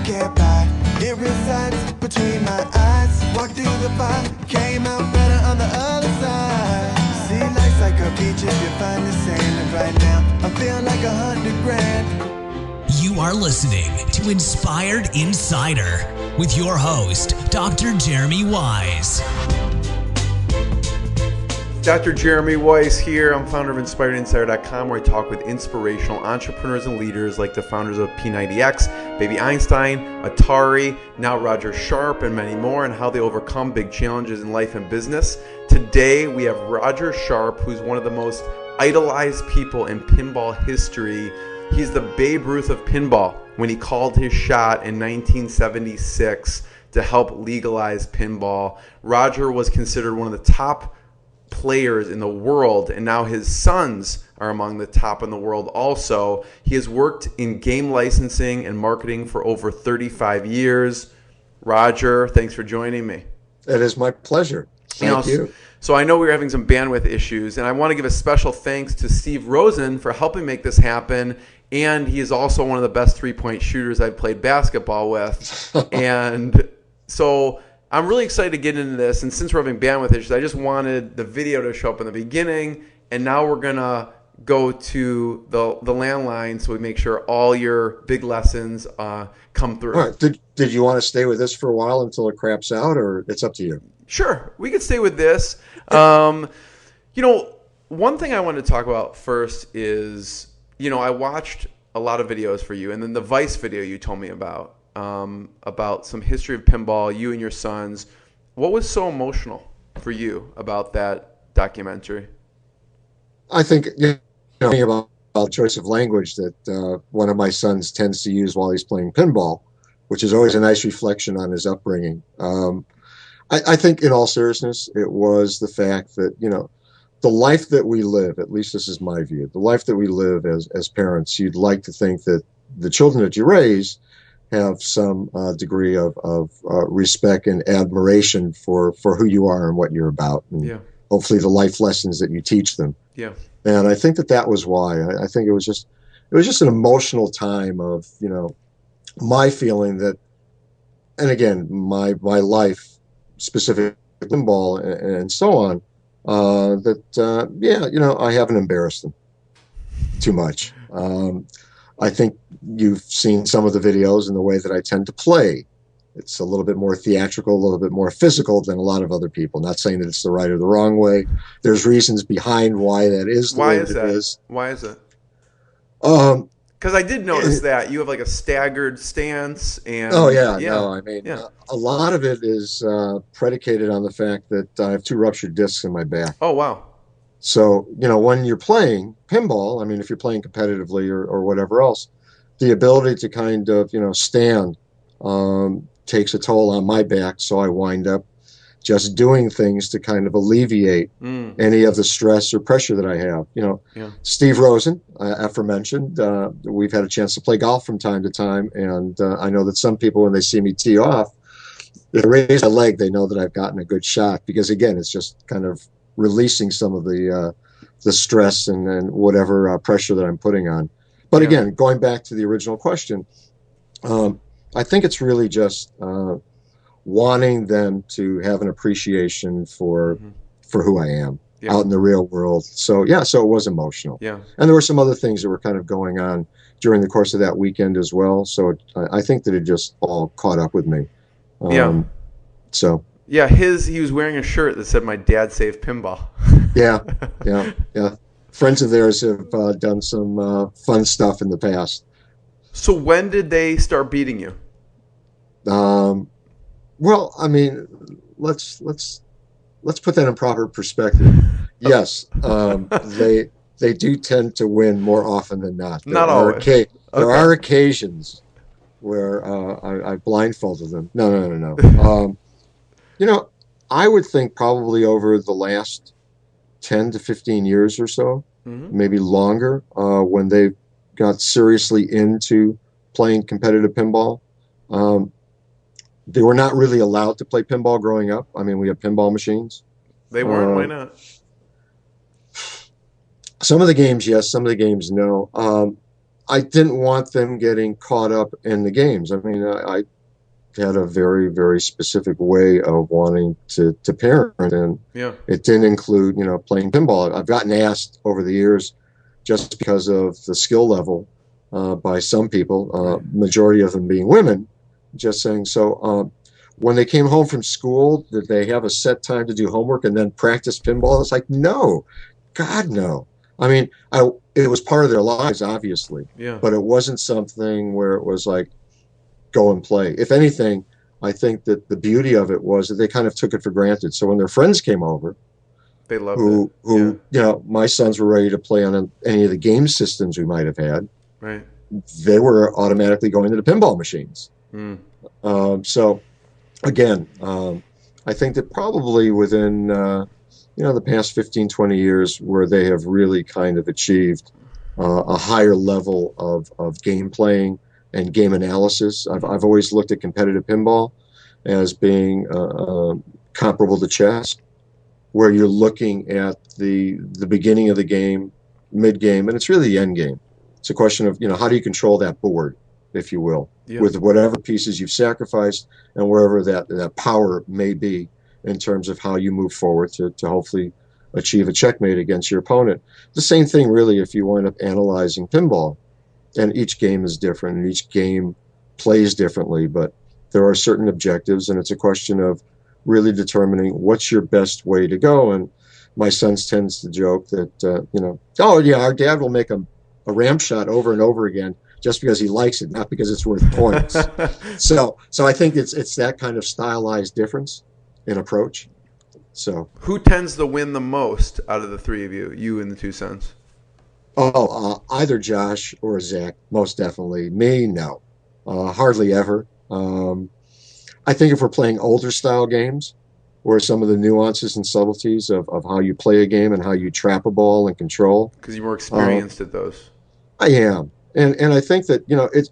can't buy. It resides between my eyes. Walked through the fire, came out better on the other side. See, life's like a beach if you find the sand. And right now, I feel like $100,000. You are listening to Inspired Insider with your host, Dr. Jeremy Wise. Dr. Jeremy Wise here. I'm founder of InspiredInsider.com, where I talk with inspirational entrepreneurs and leaders like the founders of P90X, Baby Einstein, Atari, now Roger Sharpe, and many more, and how they overcome big challenges in life and business. Today, we have Roger Sharpe, who's one of the most idolized people in pinball history. He's the Babe Ruth of pinball when he called his shot in 1976 to help legalize pinball. Roger was considered one of the top players in the world, and now his sons are among the top in the world also. He has worked in game licensing and marketing for over 35 years. Roger, thanks for joining me. It is my pleasure. Thank you. So I know we were having some bandwidth issues, and I want to give a special thanks to Steve Rosen for helping make this happen. And he is also one of the best three-point shooters I've played basketball with. And so I'm really excited to get into this, and since we're having bandwidth issues, I just wanted the video to show up in the beginning, and now we're going to go to the landline so we make sure all your big lessons come through. All right. Did you want to stay with this for a while until it craps out, or it's up to you? Sure, we could stay with this. One thing I wanted to talk about first is, I watched a lot of videos for you, and then the Vice video you told me about some history of pinball, you and your sons. What was so emotional for you about that documentary? I think about choice of language that one of my sons tends to use while he's playing pinball, which is always a nice reflection on his upbringing. I think in all seriousness, it was the fact that, the life that we live, at least this is my view, the life that we live as parents, you'd like to think that the children that you raise have some degree of respect and admiration for who you are and what you're about, and hopefully the life lessons that you teach them. Yeah. And I think that was why. I think it was just an emotional time of, my feeling that, and again, my life, specifically pinball and so on, I haven't embarrassed them too much. I think you've seen some of the videos and the way that I tend to play. It's a little bit more theatrical, a little bit more physical than a lot of other people. Not saying that it's the right or the wrong way. There's reasons behind why that is the way it is. Why is it? Because I did notice that you have like a staggered stance. And a lot of it is predicated on the fact that I have 2 ruptured discs in my back. Oh, wow. So, when you're playing pinball, if you're playing competitively or whatever else, the ability to kind of, stand takes a toll on my back. So I wind up just doing things to kind of alleviate any of the stress or pressure that I have. Steve Rosen, aforementioned, we've had a chance to play golf from time to time. And I know that some people, when they see me tee off, if I raise my leg, they know that I've gotten a good shot, because again, it's just kind of releasing some of the stress and whatever pressure that I'm putting on. But again, going back to the original question, I think it's really just wanting them to have an appreciation for who I am out in the real world. So so it was emotional. Yeah. And there were some other things that were kind of going on during the course of that weekend as well. So I think that it just all caught up with me. So. Yeah, he was wearing a shirt that said, "My dad saved pinball." Yeah. Friends of theirs have done some fun stuff in the past. So when did they start beating you? Well, let's put that in proper perspective. Yes, they do tend to win more often than not. Not always. There are occasions where I blindfolded them. No. I would think probably over the last 10 to 15 years or so, maybe longer, when they got seriously into playing competitive pinball. They were not really allowed to play pinball growing up. We had pinball machines. They weren't. Why not? Some of the games, yes. Some of the games, no. I didn't want them getting caught up in the games. I mean, I had a very, very specific way of wanting to parent, and it didn't include, playing pinball. I've gotten asked over the years, just because of the skill level, by some people, majority of them being women, just saying, so when they came home from school, did they have a set time to do homework and then practice pinball? It's like, no, God, no. I mean, it was part of their lives, obviously, but it wasn't something where it was like, go and play. If anything, I think that the beauty of it was that they kind of took it for granted. So when their friends came over, they loved it. My sons were ready to play on any of the game systems we might have had. Right. They were automatically going to the pinball machines. So again, I think that probably within, the past 15, 20 years, where they have really kind of achieved a higher level of game playing and game analysis. I've always looked at competitive pinball as being comparable to chess, where you're looking at the beginning of the game, mid-game, and it's really the end game. It's a question of, how do you control that board, if you will, with whatever pieces you've sacrificed and wherever that power may be in terms of how you move forward to hopefully achieve a checkmate against your opponent. The same thing, really, if you wind up analyzing pinball. And each game is different, and each game plays differently, but there are certain objectives, and it's a question of really determining what's your best way to go. And my son tends to joke that, our dad will make a ramp shot over and over again just because he likes it, not because it's worth points. So I think it's that kind of stylized difference in approach. So who tends to win the most out of the three of you and the two sons? Either Josh or Zach, most definitely. Me, no. Hardly ever. I think if we're playing older style games, where some of the nuances and subtleties of how you play a game and how you trap a ball and control. Because you're more experienced at those. I am. And I think that,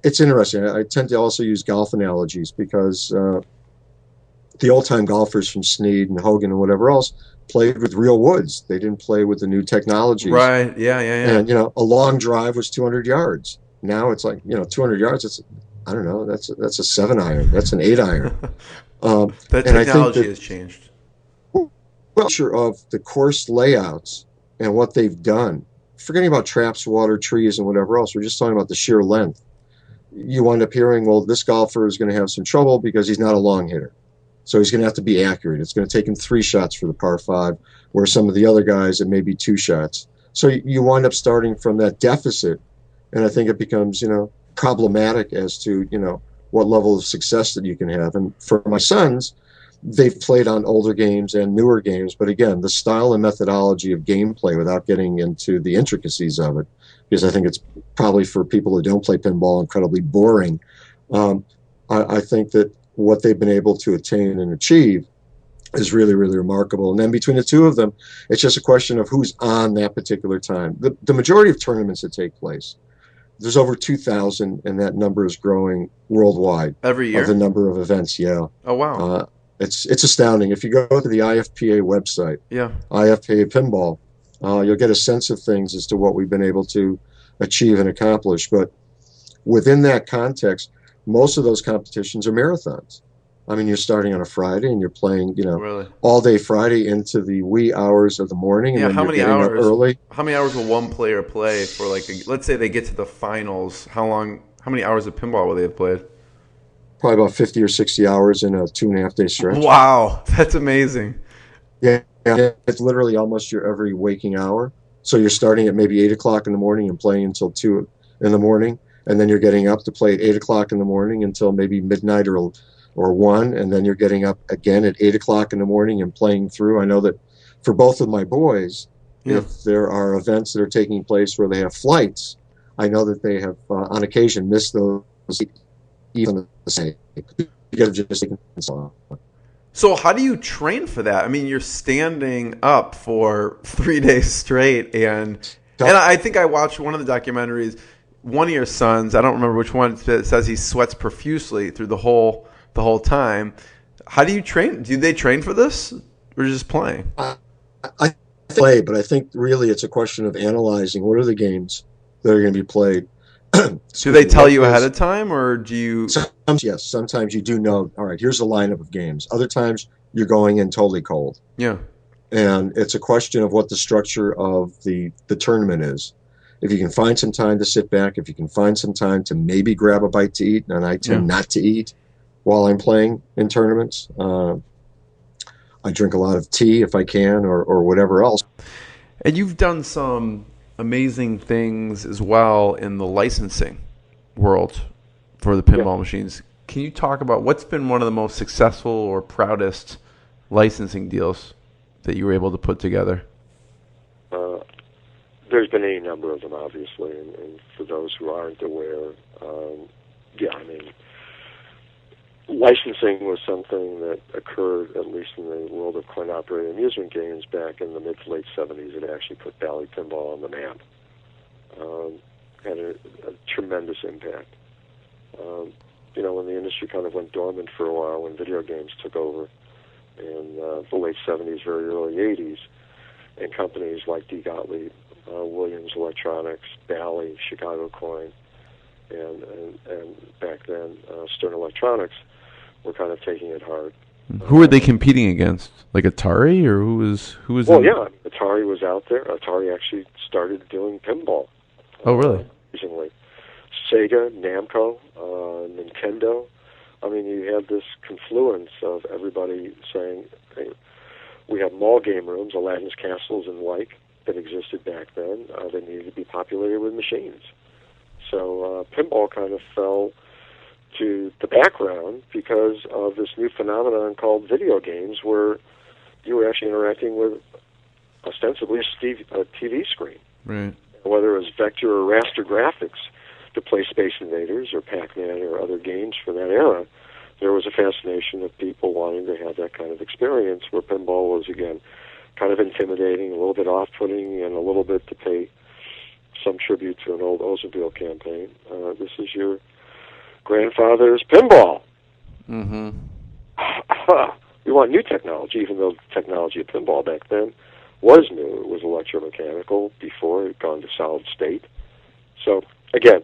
it's interesting. I tend to also use golf analogies because the old-time golfers from Snead and Hogan and whatever else played with real woods. They didn't play with the new technologies. Right, yeah. And, a long drive was 200 yards. Now it's like, 200 yards, it's, I don't know, that's a 7-iron. That's an 8-iron. That technology has changed. Well, sure, of the course layouts and what they've done, forgetting about traps, water, trees, and whatever else, we're just talking about the sheer length. You wind up hearing, well, this golfer is going to have some trouble because he's not a long hitter. So he's going to have to be accurate. It's going to take him 3 shots for the par 5, where some of the other guys, it may be 2 shots. So you wind up starting from that deficit, and I think it becomes, problematic as to, what level of success that you can have. And for my sons, they've played on older games and newer games, but again, the style and methodology of gameplay, without getting into the intricacies of it, because I think it's probably for people who don't play pinball incredibly boring. I think that what they've been able to attain and achieve is really, really remarkable. And then between the two of them, it's just a question of who's on that particular time. The majority of tournaments that take place, there's over 2,000, and that number is growing worldwide. Every year? Of the number of events, yeah. Oh, wow. It's astounding. If you go to the IFPA website, IFPA Pinball, you'll get a sense of things as to what we've been able to achieve and accomplish. But within that context, most of those competitions are marathons. I mean, you're starting on a Friday and you're playing, really? All day Friday into the wee hours of the morning. And yeah, then how many hours? Early. How many hours will one player play for, let's say they get to the finals? How many hours of pinball will they have played? Probably about 50 or 60 hours in a 2.5-day stretch. Wow, that's amazing. Yeah, it's literally almost your every waking hour. So you're starting at maybe 8 o'clock in the morning and playing until 2 in the morning. And then you're getting up to play at 8 o'clock in the morning until maybe midnight or 1, and then you're getting up again at 8 o'clock in the morning and playing through. I know that for both of my boys, if there are events that are taking place where they have flights, I know that they have on occasion missed those even the same. So how do you train for that? I mean, you're standing up for 3 days straight, and I think I watched one of the documentaries. One of your sons, I don't remember which one, says he sweats profusely through the whole time. How do you train? Do they train for this, or just playing? I play, but I think really it's a question of analyzing what are the games that are going to be played Do they tell you ahead of time, or do you? Sometimes, yes. Sometimes you do know, all right, here's the lineup of games. Other times you're going in totally cold. Yeah. And it's a question of what the structure of the tournament is. If you can find some time to sit back, if you can find some time to maybe grab a bite to eat, and I tend not to eat while I'm playing in tournaments. I drink a lot of tea if I can, or whatever else. And you've done some amazing things as well in the licensing world for the pinball machines. Can you talk about what's been one of the most successful or proudest licensing deals that you were able to put together? There's been any number of them, obviously, and for those who aren't aware, I mean, licensing was something that occurred, at least in the world of coin-operated amusement games, back in the mid to late 70s. It actually put Bally Pinball on the map. Had a tremendous impact. When the industry kind of went dormant for a while, when video games took over in the late 70s, very early 80s, and companies like D. Gottlieb, Williams Electronics, Bally, Chicago Coin, and back then Stern Electronics were kind of taking it hard. Who were they competing against? Like Atari, or who was? Well, yeah, Atari was out there. Atari actually started doing pinball. Oh, really? Recently, Sega, Namco, Nintendo. I mean, you had this confluence of everybody saying, hey, we have mall game rooms, Aladdin's castles and like, that existed back then. They needed to be populated with machines. So pinball kind of fell to the background because of this new phenomenon called video games, where you were actually interacting with ostensibly a TV screen. Right. Whether it was vector or raster graphics to play Space Invaders or Pac-Man or other games from that era, there was a fascination of people wanting to have that kind of experience, where pinball was, again, kind of intimidating, a little bit off-putting, and a little bit to pay some tribute to an old Oldsmobile campaign. This is your grandfather's pinball. Mm-hmm. We want new technology, even though the technology of pinball back then was new. It was electromechanical before it had gone to solid state. So, again,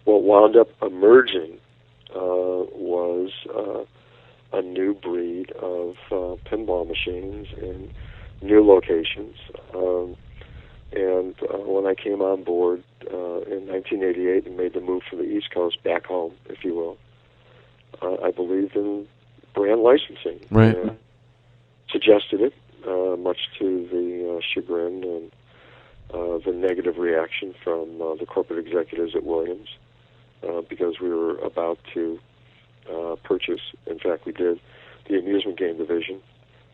what wound up emerging was a new breed of pinball machines in new locations. And when I came on board in 1988 and made the move from the East Coast back home, if you will, I believed in brand licensing. Right. Suggested it, much to the chagrin and the negative reaction from the corporate executives at Williams, because we were about to purchase, in fact we did, the amusement game division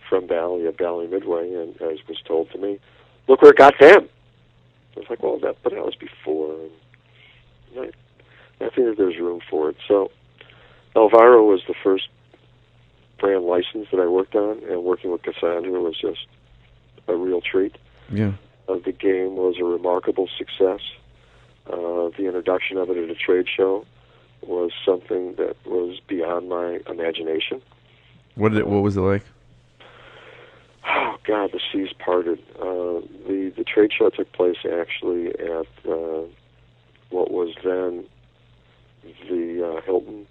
from Bally at Bally Midway, and as was told to me, look where it got them. I was like, well, that was before. And I think that there's room for it. So Elvira was the first brand license that I worked on, and working with Cassandra was just a real treat. Yeah. The game was a remarkable success. The introduction of it at a trade show was something that was beyond my imagination. What was it like? Oh, God, the seas parted. The trade show took place actually at what was then the Hilton.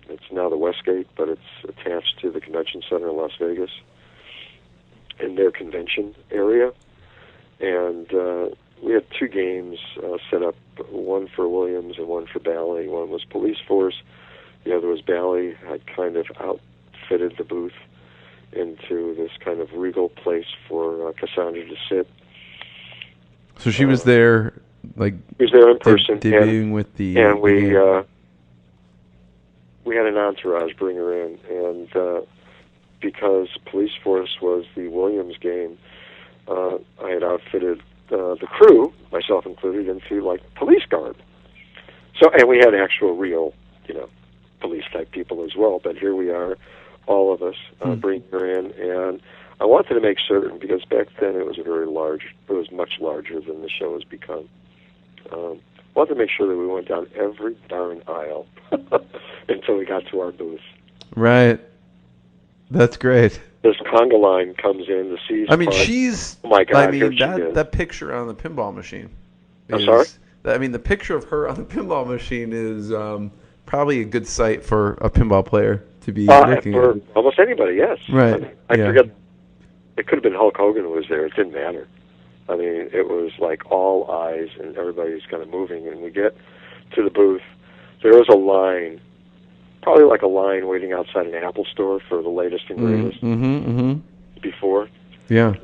It's now the Westgate, but it's attached to the Convention Center in Las Vegas, in their convention area. And we had two games set up, one for Williams and one for Bally. One was Police Force. The other was Bally. Had kind of outfitted the booth into this kind of regal place for Cassandra to sit. So she was there, like... She was there in person. Debuting with the... And we had an entourage bring her in, and because Police Force was the Williams game, I had outfitted the crew, myself included, into like police garb. So, and we had actual real, police type people as well. But here we are, all of us, bringing her in, and I wanted to make certain, because back then it was much larger than the show has become. I wanted to make sure that we went down every darn aisle until we got to our booth. Right. That's great. This conga line comes in, the seas. I mean, she's... Oh my God! I mean, that picture on the pinball machine. I'm sorry? I mean, the picture of her on the pinball machine is probably a good sight for a pinball player to be looking for at. almost anybody, yes. Right. I mean, I forget. It could have been Hulk Hogan who was there. It didn't matter. I mean, it was like all eyes, and everybody's kind of moving. And we get to the booth. There was a line, probably like a line waiting outside an Apple store for the latest and greatest before. Yeah.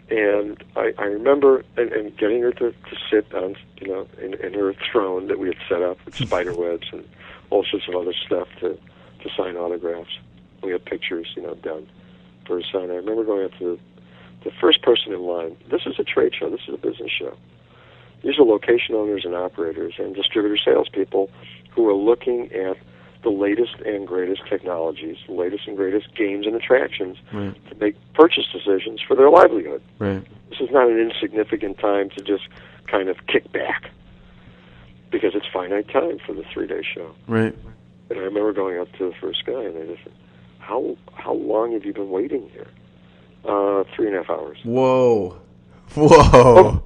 And I remember and getting her to sit on, in her throne that we had set up with spider webs and all sorts of other stuff to sign autographs. We had pictures, done for her sign. I remember going up to the first person in line. This is a trade show. This is a business show. These are location owners and operators and distributor salespeople who are looking at the latest and greatest technologies, the latest and greatest games and attractions to make purchase decisions for their livelihood. Right. This is not an insignificant time to just kind of kick back because it's finite time for the 3-day show. Right. And I remember going up to the first guy and I just said, how long have you been waiting here? 3.5 hours. Whoa. Oh,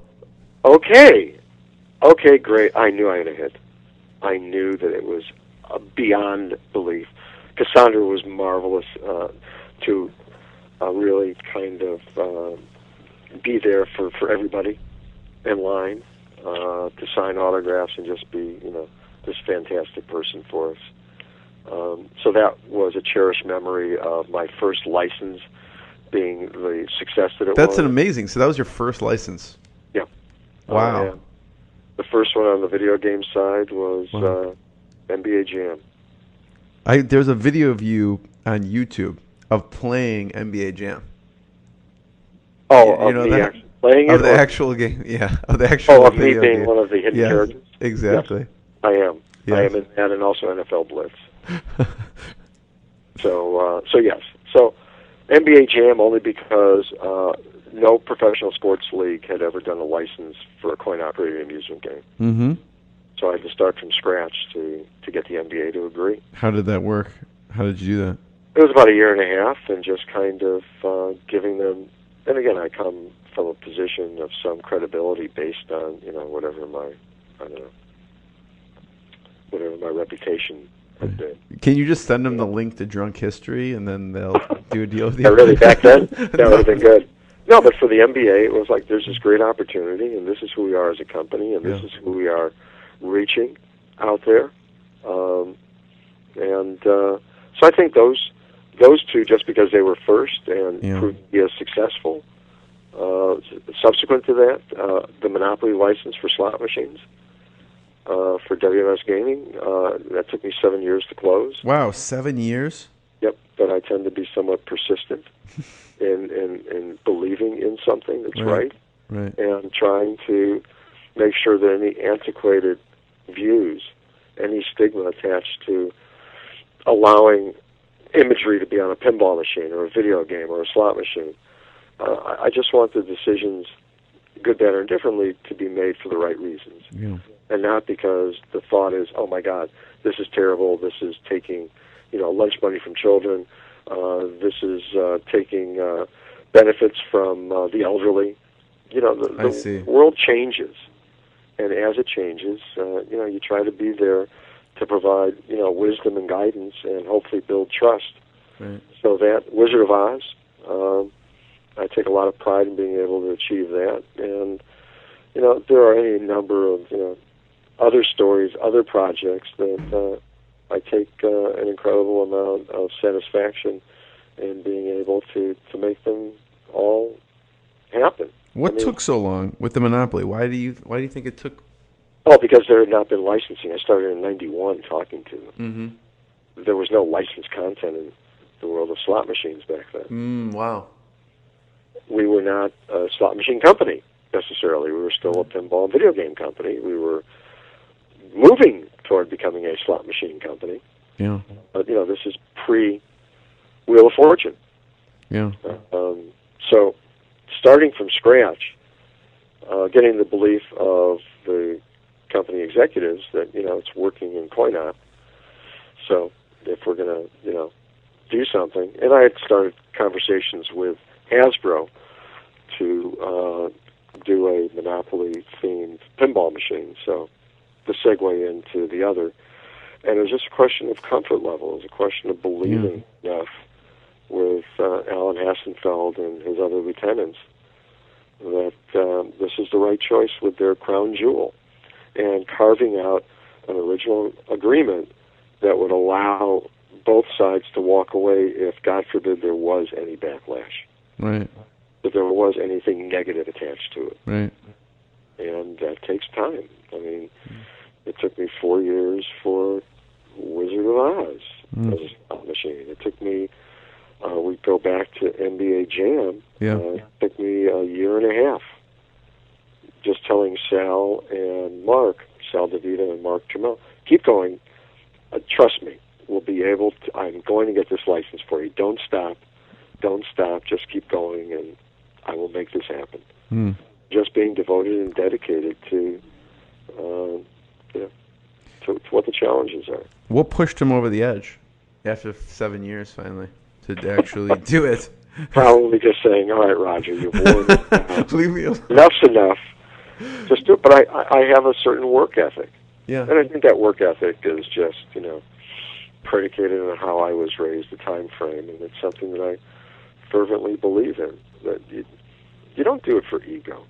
okay, great. I knew I had a hit. I knew that it was beyond belief. Cassandra was marvelous to really kind of be there for everybody in line to sign autographs and just be, this fantastic person for us. So that was a cherished memory of my first license being the success that it was. That's an amazing. So that was your first license. Yeah. Wow. The first one on the video game side was NBA Jam. There's a video of you on YouTube of playing NBA Jam. Oh, you know that? Playing of it? The actual game, yeah. Of the actual of me video being game. one of the hidden characters? Exactly. Yes, I am. Yes. I am in that and also NFL Blitz. So yes. So NBA Jam only because no professional sports league had ever done a license for a coin-operated amusement game. Mm-hmm. So I had to start from scratch to get the NBA to agree. How did that work? How did you do that? It was about 1.5 years and just kind of giving them, and again, I come from a position of some credibility based on, whatever my reputation had been. Can you just send them the link to Drunk History and then they'll do a deal with you? Yeah, really, back then? That would have been good. No, but for the NBA, it was like there's this great opportunity, and this is who we are as a company, and this is who we are reaching out there. So I think those two, just because they were first and proved to be as successful. Subsequent to that, the monopoly license for slot machines for W&S Gaming, that took me 7 years to close. Wow, 7 years? Yep, but I tend to be somewhat persistent in believing in something that's right, and trying to make sure that any antiquated views, any stigma attached to allowing imagery to be on a pinball machine or a video game or a slot machine, I just want the decisions, good, bad, or indifferently, to be made for the right reasons. Yeah. And not because the thought is, oh my God, this is terrible, this is taking, lunch money from children, this is taking benefits from the elderly. The world changes. And as it changes, you try to be there to provide, wisdom and guidance and hopefully build trust. Right. So that Wizard of Oz, I take a lot of pride in being able to achieve that. And, there are any number of, other stories, other projects that I take an incredible amount of satisfaction in being able to make them all happen. What took so long with the monopoly? Why do you think it took? Oh, because there had not been licensing. I started in '91 talking to them. Mm-hmm. There was no licensed content in the world of slot machines back then. Wow. We were not a slot machine company necessarily. We were still a pinball and video game company. We were moving toward becoming a slot machine company. Yeah. But, this is pre-Wheel of Fortune. Yeah. So starting from scratch, getting the belief of the company executives that, it's working in coin-op. So if we're going to, do something, and I had started conversations with Hasbro to do a Monopoly-themed pinball machine. So the segue into the other. And it was just a question of comfort level. It was a question of believing enough with Alan Hassenfeld and his other lieutenants that this is the right choice with their crown jewel, and carving out an original agreement that would allow both sides to walk away if, God forbid, there was any backlash. Right. If there was anything negative attached to it. Right. And that takes time. I mean, it took me 4 years for Wizard of Oz as a machine. It took me, we go back to NBA Jam, it took me a year and a half just telling Sal and Mark, Sal DeVita and Mark Trammell, keep going, trust me, we'll be able to, I'm going to get this license for you. Don't stop, just keep going, and I will make this happen. Just being devoted and dedicated to, to what the challenges are. What pushed him over the edge after 7 years, finally, to actually do it? Probably just saying, all right, Roger, you've worn it out. Leave me alone. Enough's enough. Just do it. But I have a certain work ethic. Yeah. And I think that work ethic is just, predicated on how I was raised, the time frame, and it's something that I fervently believe in. That you don't do it for ego.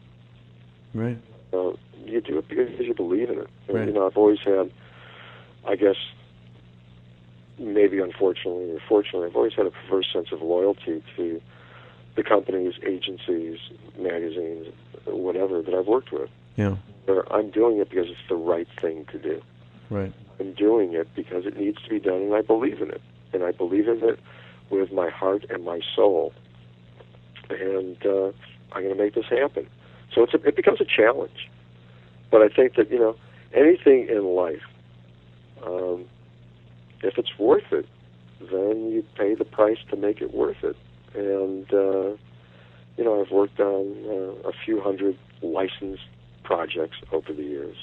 Right. You do it because you believe in it. And, Right. I've always had, I guess, maybe unfortunately or fortunately, I've always had a perverse sense of loyalty to the companies, agencies, magazines, whatever that I've worked with. Yeah. Where I'm doing it because it's the right thing to do. Right. I'm doing it because it needs to be done, and I believe in it. And I believe in it with my heart and my soul. And I'm going to make this happen. So it becomes a challenge. But I think that, anything in life, if it's worth it, then you pay the price to make it worth it. And, I've worked on a few hundred licensed projects over the years.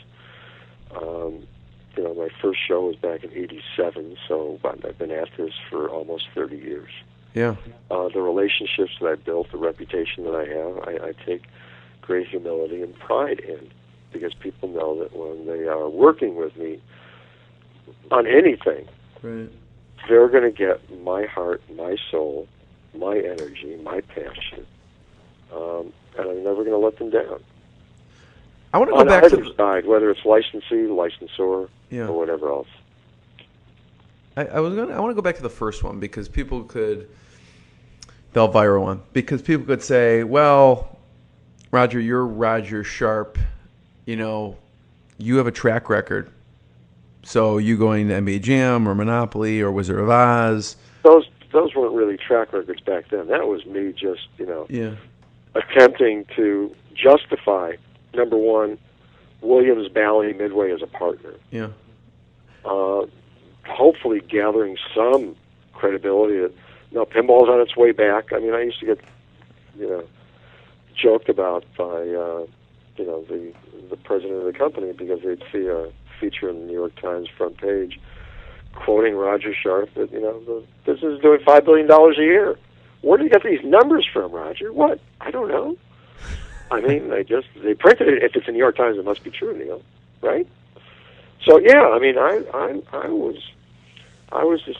My first show was back in '87, so I've been at this for almost 30 years. Yeah. The relationships that I built, the reputation that I have, I take great humility and pride in, because people know that when they are working with me on anything, Right. they're going to get my heart, my soul, my energy, my passion, and I'm never going to let them down. I want to go On back to either side, whether it's licensee, licensor, Yeah. or whatever else. I want to go back to the first one, because people could, the Elvira one, because people could say, well, Roger, you're Roger Sharpe, you have a track record. So you going to NBA Jam or Monopoly or Wizard of Oz. Those weren't really track records back then. That was me just, attempting to justify, number one, Williams, Bally, Midway as a partner. Yeah. Hopefully gathering some credibility that, pinball's on its way back. I mean, I used to get, joked about by, the president of the company, because they'd see a feature in the New York Times front page quoting Roger Sharpe that, the business is doing $5 billion a year. Where do you get these numbers from, Roger? What? I don't know. I mean, they printed it. If it's in the New York Times, it must be true, Neil, right? So yeah, I mean, I was this,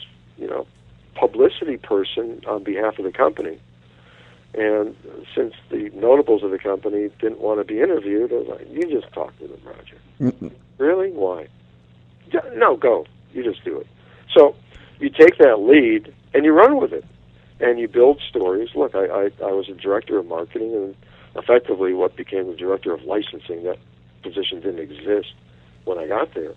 publicity person on behalf of the company, and since the notables of the company didn't want to be interviewed, I was like, you just talk to them, Roger. Really? Why? No, go. You just do it. So you take that lead and you run with it, and you build stories. Look, I was a director of marketing, and effectively what became the director of licensing. That position didn't exist when I got there.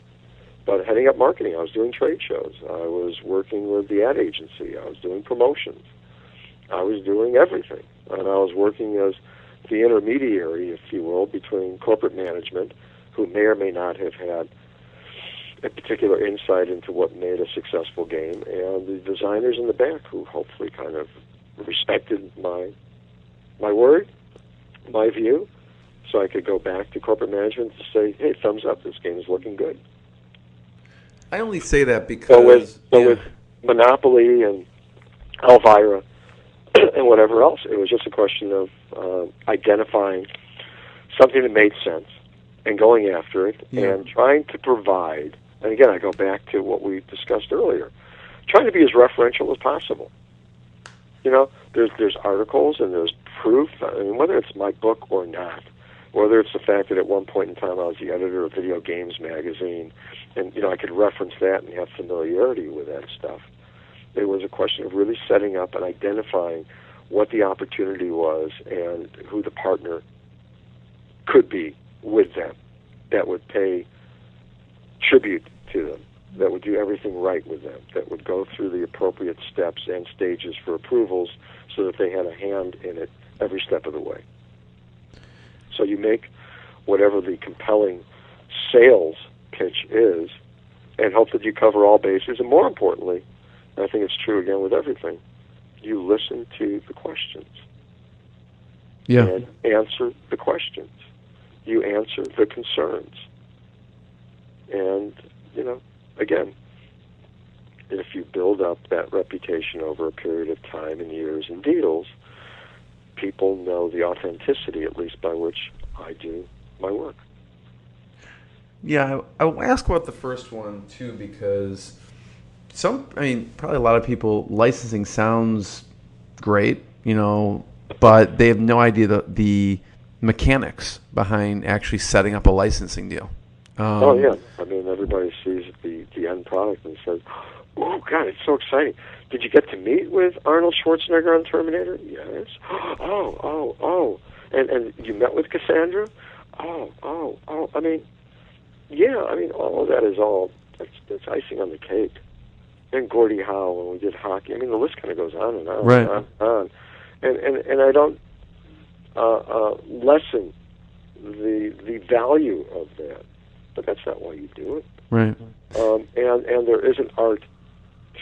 But heading up marketing, I was doing trade shows. I was working with the ad agency. I was doing promotions. I was doing everything. And I was working as the intermediary, if you will, between corporate management, who may or may not have had a particular insight into what made a successful game, and the designers in the back, who hopefully kind of respected my word, my view, so I could go back to corporate management to say, hey, thumbs up, this game is looking good. I only say that because... with Monopoly and Elvira and whatever else, it was just a question of identifying something that made sense, and going after it, and trying to provide, and again, I go back to what we discussed earlier, trying to be as referential as possible. You know, there's articles and there's proof, I mean, whether it's my book or not, whether it's the fact that at one point in time I was the editor of Video Games Magazine, and, you know, I could reference that and have familiarity with that stuff. It was a question of really setting up and identifying what the opportunity was and who the partner could be with them that would pay tribute to them, that would do everything right with them, that would go through the appropriate steps and stages for approvals so that they had a hand in it every step of the way. So you make whatever the compelling sales pitch is and hope that you cover all bases, and more importantly, and I think it's true again with everything, you listen to the questions. Yeah. And answer the questions. You answer the concerns. And, you know, again, if you build up that reputation over a period of time and years and deals, people know the authenticity, at least by which I do my work. Yeah, I'll ask about the first one, too, because probably a lot of people, licensing sounds great, you know, but they have no idea the mechanics behind actually setting up a licensing deal. Oh, yeah. I mean, everybody sees the end product and says, oh, God, it's so exciting. Did you get to meet with Arnold Schwarzenegger on Terminator? Yes. Oh. And you met with Cassandra? Oh. I mean, yeah, I mean, all of that is that's icing on the cake. And Gordie Howe when we did hockey. I mean, the list kind of goes on and on right. and on. And I don't lessen the value of that, but that's not why you do it. Right. And there is an art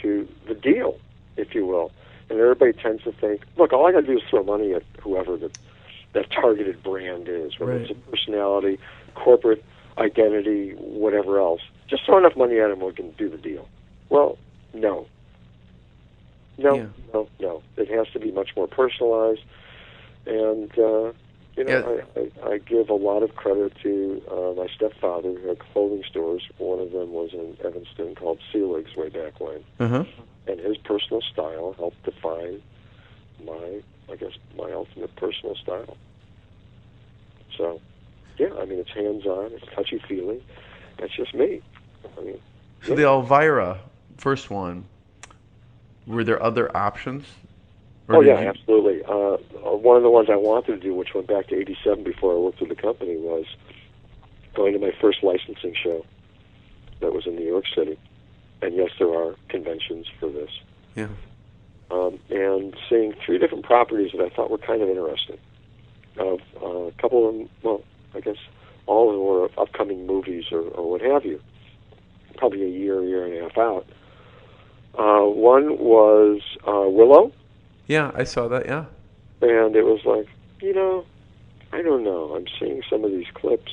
to the deal, if you will. And everybody tends to think, look, all I got to do is throw money at whoever that targeted brand is, whether it's a personality, corporate identity, whatever else. Just throw enough money at them, we can do the deal. Well, no. It has to be much more personalized. And, I give a lot of credit to my stepfather who had clothing stores. One of them was in Evanston called Selig's way back when. Uh-huh. And his personal style helped define my ultimate personal style. So, yeah, I mean, it's hands-on, it's touchy-feely. That's just me. I mean, so the Elvira first one, were there other options? Absolutely. One of the ones I wanted to do, which went back to '87 before I worked with the company, was going to my first licensing show that was in New York City. And yes, there are conventions for this. Yeah. And seeing 3 different properties that I thought were kind of interesting. A couple of them, well, I guess all of them were upcoming movies or what have you. Probably a year and a half out. One was Willow. Yeah, I saw that, yeah. And it was like, I don't know. I'm seeing some of these clips.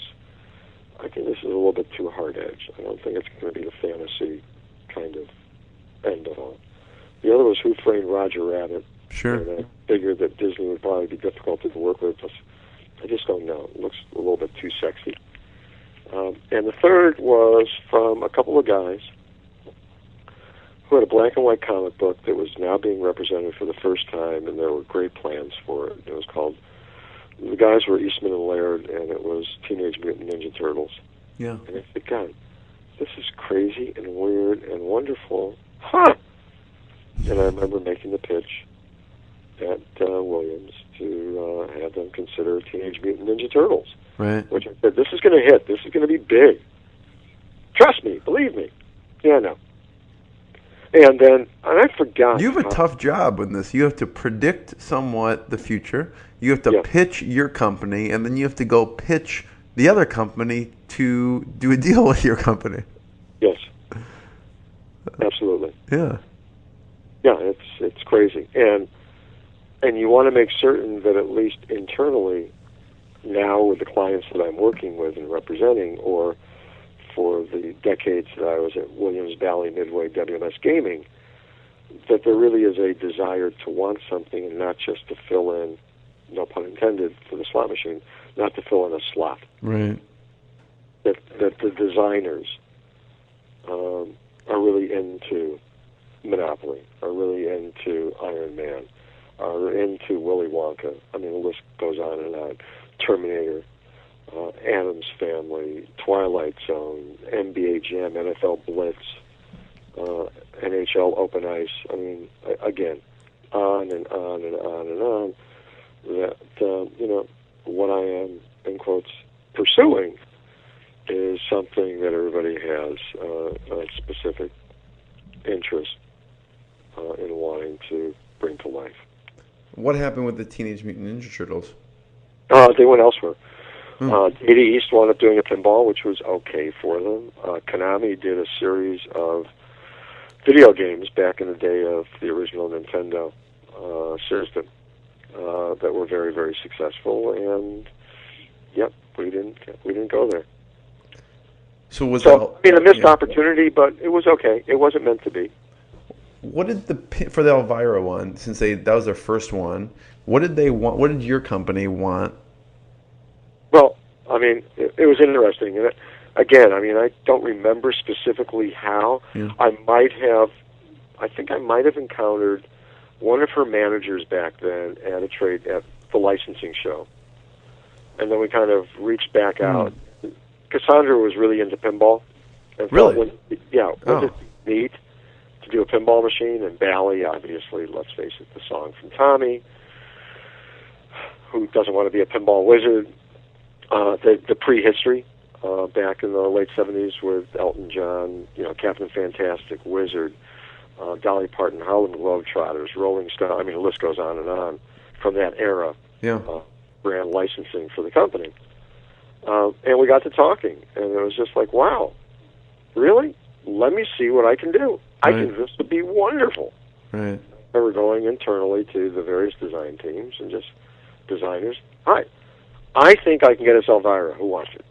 I think this is a little bit too hard-edged. I don't think it's going to be the fantasy kind of end of all. The other was Who Framed Roger Rabbit. Sure. And I figured that Disney would probably be difficult to work with. I just don't know. It looks a little bit too sexy. And the third was from a couple of guys who had a black and white comic book that was now being represented for the first time, and there were great plans for it. It was called, the guys were Eastman and Laird, and it was Teenage Mutant Ninja Turtles. Yeah. And I said, God, this is crazy and weird and wonderful. Huh! And I remember making the pitch at Williams to have them consider Teenage Mutant Ninja Turtles. Right. Which I said, this is going to hit. This is going to be big. Trust me. Believe me. Yeah, no. And I forgot. You have a tough job with this. You have to predict somewhat the future. You have to pitch your company, and then you have to go pitch the other company to do a deal with your company. Yes. Absolutely. Yeah. Yeah, it's crazy. And you want to make certain that at least internally, now with the clients that I'm working with and representing, or for the decades that I was at Williams, Bally, Midway, WMS Gaming, that there really is a desire to want something and not just to fill in no pun intended, for the slot machine, not to fill in a slot. Right. That the designers are really into Monopoly, are really into Iron Man, are into Willy Wonka. I mean, the list goes on and on. Terminator, Addams Family, Twilight Zone, NBA Jam, NFL Blitz, NHL Open Ice. I mean, again, on and on and on and on. That what I am, in quotes, pursuing is something that everybody has a specific interest in wanting to bring to life. What happened with the Teenage Mutant Ninja Turtles? They went elsewhere. Data East wound up doing a pinball, which was okay for them. Konami did a series of video games back in the day of the original Nintendo system that were very, very successful, and yep, we didn't go there. So was I mean, a missed opportunity, but it was okay. It wasn't meant to be. What did for the Elvira one, since that was their first one, what did they want? What did your company want? Well, I mean, it was interesting. And again, I mean, I don't remember specifically how. Yeah. I think I might have encountered one of her managers back then at the licensing show. And then we kind of reached back out. Cassandra was really into pinball. And really? It neat to do a pinball machine. And Bally, obviously, let's face it, the song from Tommy, who doesn't want to be a pinball wizard. The prehistory back in the late 70s with Elton John, Captain Fantastic, Wizard, Dolly Parton, Harlem Globetrotters, Rolling Stone. I mean, the list goes on and on from that era. Yeah. Brand licensing for the company. And we got to talking, and it was just like, wow, really? Let me see what I can do. Right. I think this would be wonderful. Right. And we're going internally to the various design teams and just designers. Hi, I think I can get us Elvira. Who wants it?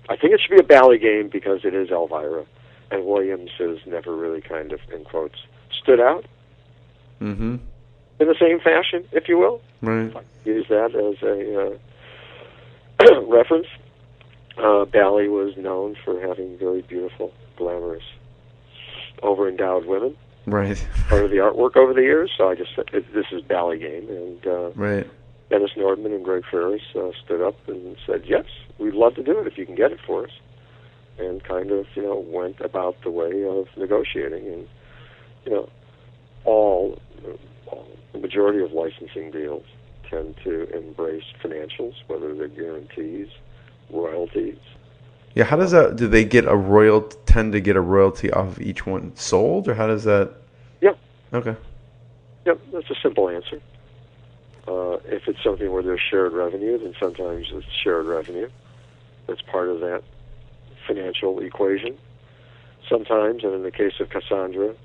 I think it should be a Bally game because it is Elvira. And Williams has never really kind of, in quotes, stood out. Mm-hmm. In the same fashion, if you will. Right. Use that as a reference. Bally was known for having very beautiful, glamorous, over-endowed women. Right. Part of the artwork over the years. So I just said, this is Bally game. And right. Dennis Nordman and Greg Ferris stood up and said, yes, we'd love to do it if you can get it for us. And kind of, went about the way of negotiating. And, the majority of licensing deals tend to embrace financials, whether they're guarantees, royalties. Yeah, how does that, do they tend to get a royalty off of each one sold, or how does that? Yeah. Okay. Yep, that's a simple answer. If it's something where there's shared revenue, then sometimes it's shared revenue. That's part of that financial equation. Sometimes, and in the case of Cassandra,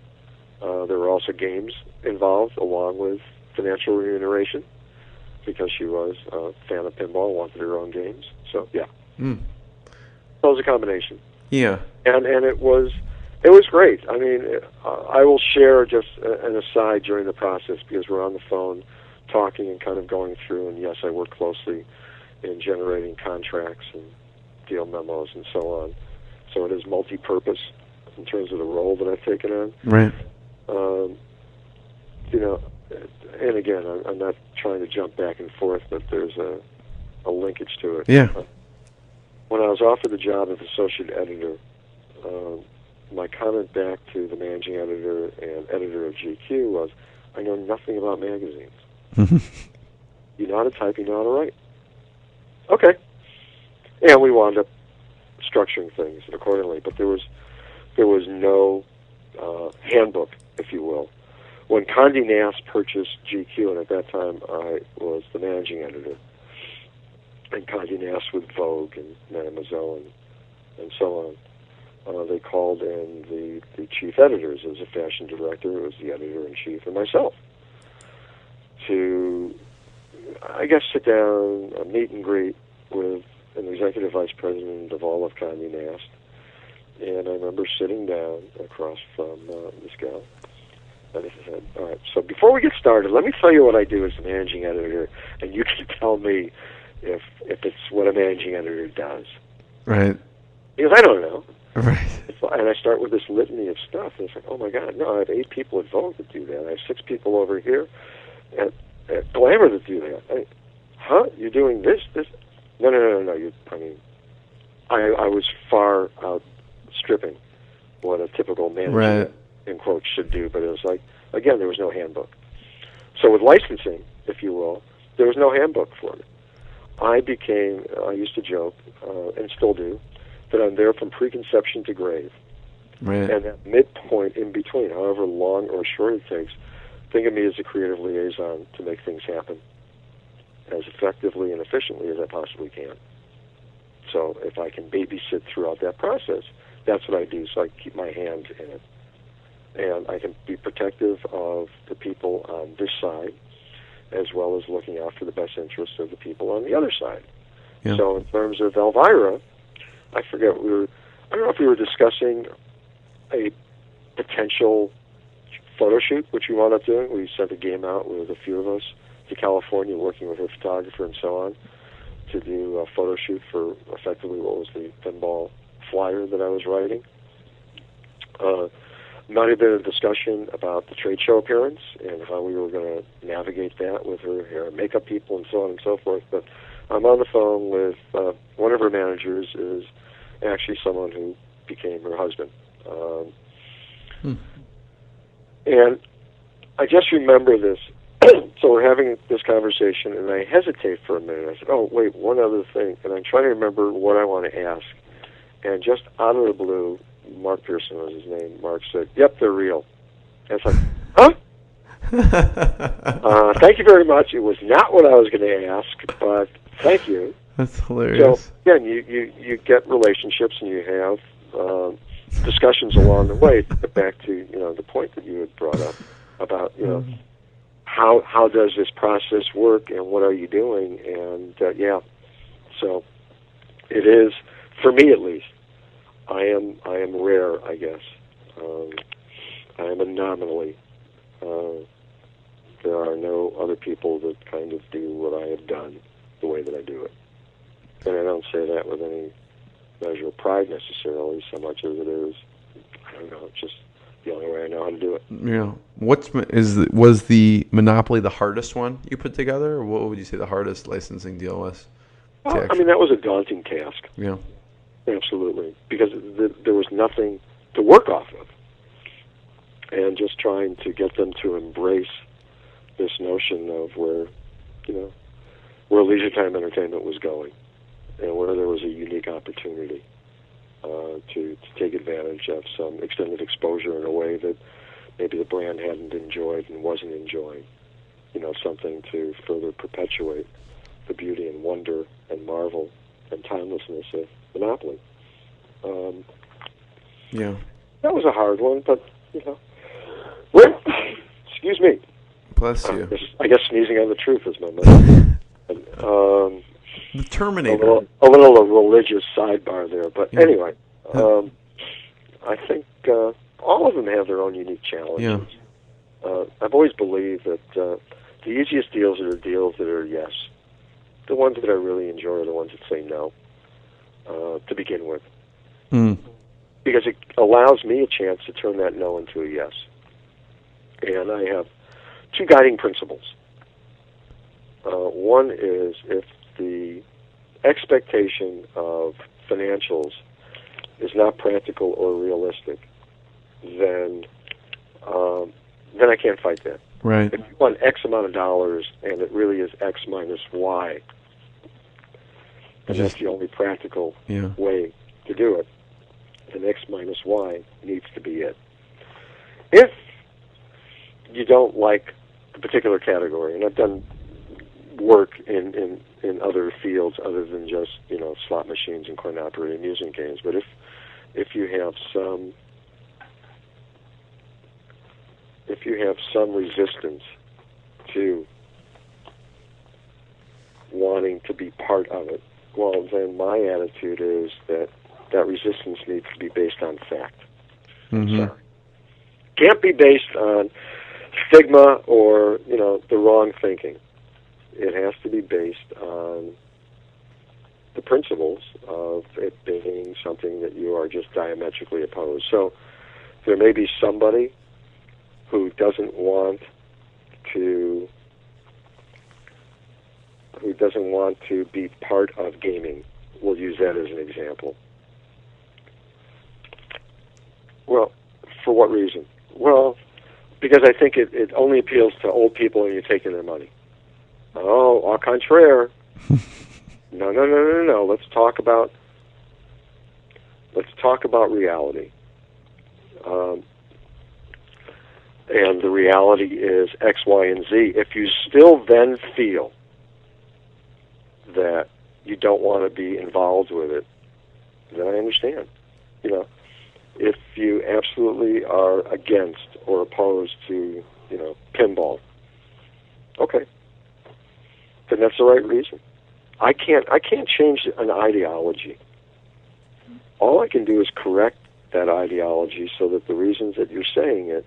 there were also games involved along with financial remuneration because she was a fan of pinball, wanted her own games. So, yeah. So it was a combination. Yeah. And it was great. I mean, I will share just an aside during the process because we're on the phone talking and kind of going through, and yes, I work closely in generating contracts and deal memos and so on. So it is multi-purpose in terms of the role that I've taken on. Right. And again, I'm not trying to jump back and forth, but there's a linkage to it. Yeah. When I was offered the job of associate editor, my comment back to the managing editor and editor of GQ was, I know nothing about magazines. You know how to type, you know how to write. Okay. And we wound up structuring things accordingly, but there was no handbook, if you will. When Condé Nast purchased GQ, and at that time I was the managing editor, and Condé Nast with Vogue and Mademoiselle and so on, they called in the chief editors. As a fashion director, it was the editor-in-chief and myself to, I guess, sit down, a meet and greet with an executive vice president of all of Condé Nast. And I remember sitting down across from this gal And I said, all right, so before we get started, let me tell you what I do as a managing editor, and you can tell me if it's what a managing editor does. Right. Because I don't know. Right. And I start with this litany of stuff, and it's like, oh my God, no, I have 8 people at Vogue that do that. I have 6 people over here at Glamour that do that. You're doing this? No. I was far outstripping what a typical manager, right, in quotes, should do, but it was like, again, there was no handbook. So with licensing, if you will, there was no handbook for me. I used to joke, and still do, that I'm there from preconception to grave. right, And that midpoint in between, however long or short it takes, think of me as a creative liaison to make things happen as effectively and efficiently as I possibly can. So if I can babysit throughout that process, that's what I do, so I keep my hand in it. And I can be protective of the people on this side, as well as looking after the best interests of the people on the other side. Yeah. So in terms of Elvira, I don't know if we were discussing a potential photo shoot, which we wound up doing. We sent a game out with a few of us to California, working with a photographer and so on, to do a photo shoot for effectively what was the pinball flyer that I was writing. Might have been a discussion about the trade show appearance and how we were going to navigate that with her hair and makeup people and so on and so forth. But I'm on the phone with one of her managers, is actually someone who became her husband. And I just remember this. So we're having this conversation, and I hesitate for a minute. I said, oh, wait, one other thing. And I'm trying to remember what I want to ask. And just out of the blue, Mark Pearson was his name. Mark said, yep, they're real. And it's like, huh? Thank you very much. It was not what I was going to ask, but thank you. That's hilarious. So, again, you get relationships, and you have discussions along the way to get back to, the point that you had brought up about, how does this process work, and what are you doing? And, so it is, for me at least, I am rare, I guess. I am anomaly. There are no other people that kind of do what I have done the way that I do it. And I don't say that with any measure of pride necessarily, so much as it is, I don't know, just the only way I know how to do it. Yeah. Was the Monopoly the hardest one you put together, or what would you say the hardest licensing deal was? Well, that was a daunting task. Yeah. Absolutely, because there was nothing to work off of. And just trying to get them to embrace this notion of where leisure time entertainment was going, and where there was a unique opportunity to take advantage of some extended exposure in a way that maybe the brand hadn't enjoyed and wasn't enjoying. Something to further perpetuate the beauty and wonder and marvel and timelessness of Monopoly. Yeah. That was a hard one, but, excuse me. Bless you. I guess sneezing on the truth is my method. The Terminator. A little religious sidebar there, but anyway, I think all of them have their own unique challenges. Yeah. I've always believed that the easiest deals are the deals that are yes. The ones that I really enjoy are the ones that say no, to begin with. Because it allows me a chance to turn that no into a yes. And I have 2 guiding principles. One is, if the expectation of financials is not practical or realistic, then I can't fight that. Right. If you want X amount of dollars and it really is X minus Y, and that's the only practical way to do it, then X minus Y needs to be it. If you don't like the particular category, and I've done work in other fields other than just slot machines and coin-operated amusement games, but if you have some resistance to wanting to be part of it, well, then my attitude is that resistance needs to be based on fact. Mm-hmm. So, can't be based on, stigma or, the wrong thinking. It has to be based on the principles of it being something that you are just diametrically opposed. So there may be somebody who doesn't want to be part of gaming. We'll use that as an example. Well, for what reason? Well, because I think it only appeals to old people and you're taking their money. Oh, au contraire. No. Let's talk about reality. And the reality is X, Y, and Z. If you still then feel that you don't want to be involved with it, then I understand. If you absolutely are against or opposed to, pinball, okay, then that's the right reason. I can't change an ideology. All I can do is correct that ideology so that the reasons that you're saying it,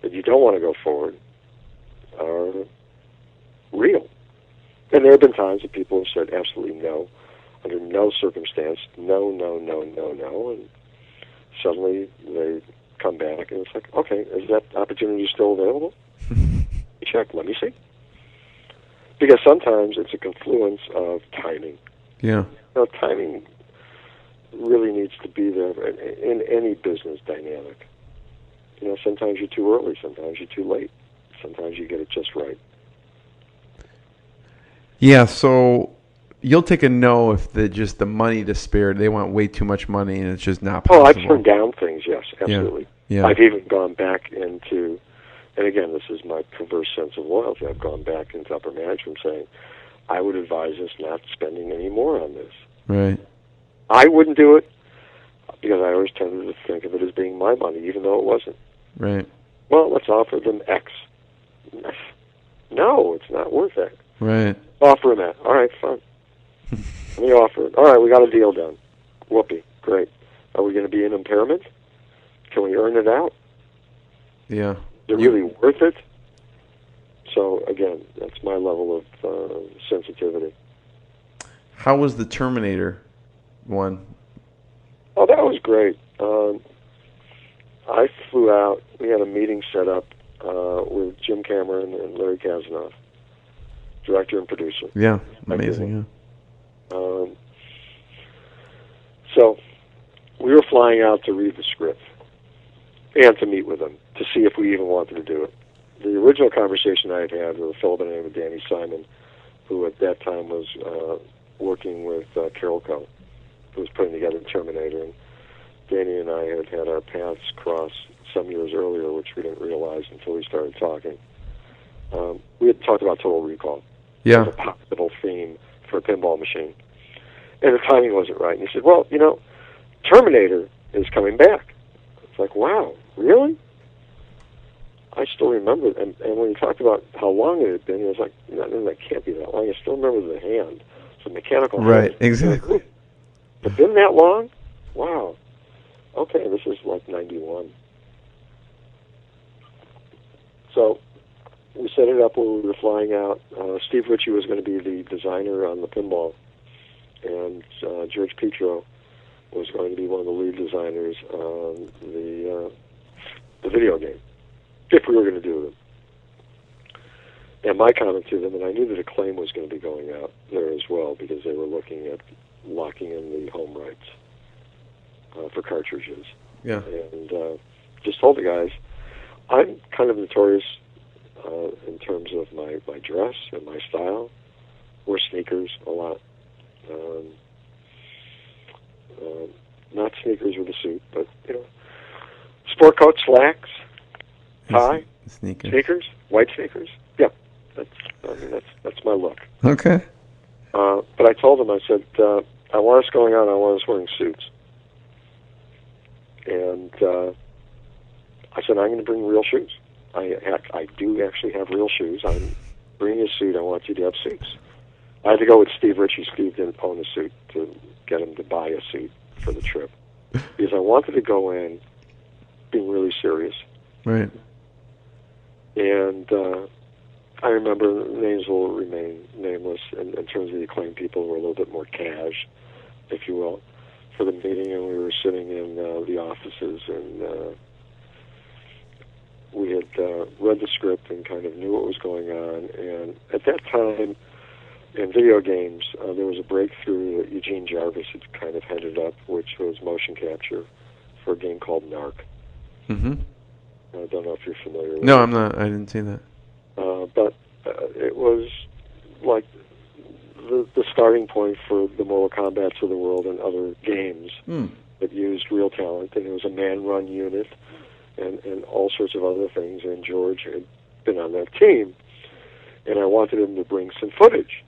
that you don't want to go forward, are real. And there have been times that people have said absolutely no, under no circumstance, no, and suddenly they come back and it's like, okay, is that opportunity still available? Check, let me see. Because sometimes it's a confluence of timing. Yeah. Timing really needs to be there in any business dynamic. Sometimes you're too early, sometimes you're too late, sometimes you get it just right. Yeah, so you'll take a no if the money to spare, they want way too much money and it's just not possible. Oh, I've turned down things, yes, absolutely. Yeah. I've even gone back into, and again, this is my perverse sense of loyalty, I've gone back into upper management saying, I would advise us not spending any more on this. Right. I wouldn't do it because I always tended to think of it as being my money, even though it wasn't. Right. Well, let's offer them X. No, it's not worth it. Right. Offer them that. All right, fine. Let me offer it. All right, we got a deal done. Whoopee. Great. Are we going to be in impairment? Can we earn it out? Yeah. Is it really worth it? So, again, that's my level of sensitivity. How was the Terminator one? Oh, that was great. I flew out. We had a meeting set up with Jim Cameron and Larry Kazanoff, director and producer. Yeah, amazing, yeah. So we were flying out to read the script and to meet with them to see if we even wanted to do it. The original conversation I had with a fellow by the name of Danny Simon, who at that time was working with Carol Coe, who was putting together Terminator, and Danny and I had our paths cross some years earlier, which we didn't realize until we started talking. We had talked about Total Recall. Yeah. As a possible theme for a pinball machine. And the timing wasn't right. And he said, well, Terminator is coming back. It's like, wow, really? I still remember, and when he talked about how long it had been, he was like, no, that can't be that long. I still remember the hand. It's a mechanical hand. Right, exactly. It's been that long? Wow. Okay, this is like 91. So we set it up when we were flying out. Steve Ritchie was going to be the designer on the pinball, and George Petro was going to be one of the lead designers on the video game, if we were going to do them. And my comment to them, and I knew that a claim was going to be going out there as well, because they were looking at locking in the home rights for cartridges. Yeah. And just told the guys, I'm kind of notorious in terms of my dress and my style. Wear sneakers a lot. Not sneakers with a suit, but, sport coat, slacks, tie, sneakers, white sneakers. Yeah, that's my look. Okay. But I told them, I said, I want us going out, I want us wearing suits. And I said, I'm going to bring real shoes. I do actually have real shoes. I'm bringing a suit. I want you to have suits. I had to go with Steve Ritchie. Steve didn't own a suit to get him to buy a suit for the trip, because I wanted to go in being really serious. Right. And I remember, names will remain nameless in terms of the acclaimed people who were a little bit more cash, if you will, for the meeting, and we were sitting in the offices, and we had read the script and kind of knew what was going on. And at that time, in video games, there was a breakthrough that Eugene Jarvis had kind of headed up, which was motion capture for a game called Narc. Mm-hmm. I don't know if you're familiar with it. No, I'm not. I didn't see that. But it was like the starting point for the Mortal Kombats of the world and other games that used real talent. And it was a man-run unit and all sorts of other things. And George had been on that team. And I wanted him to bring some footage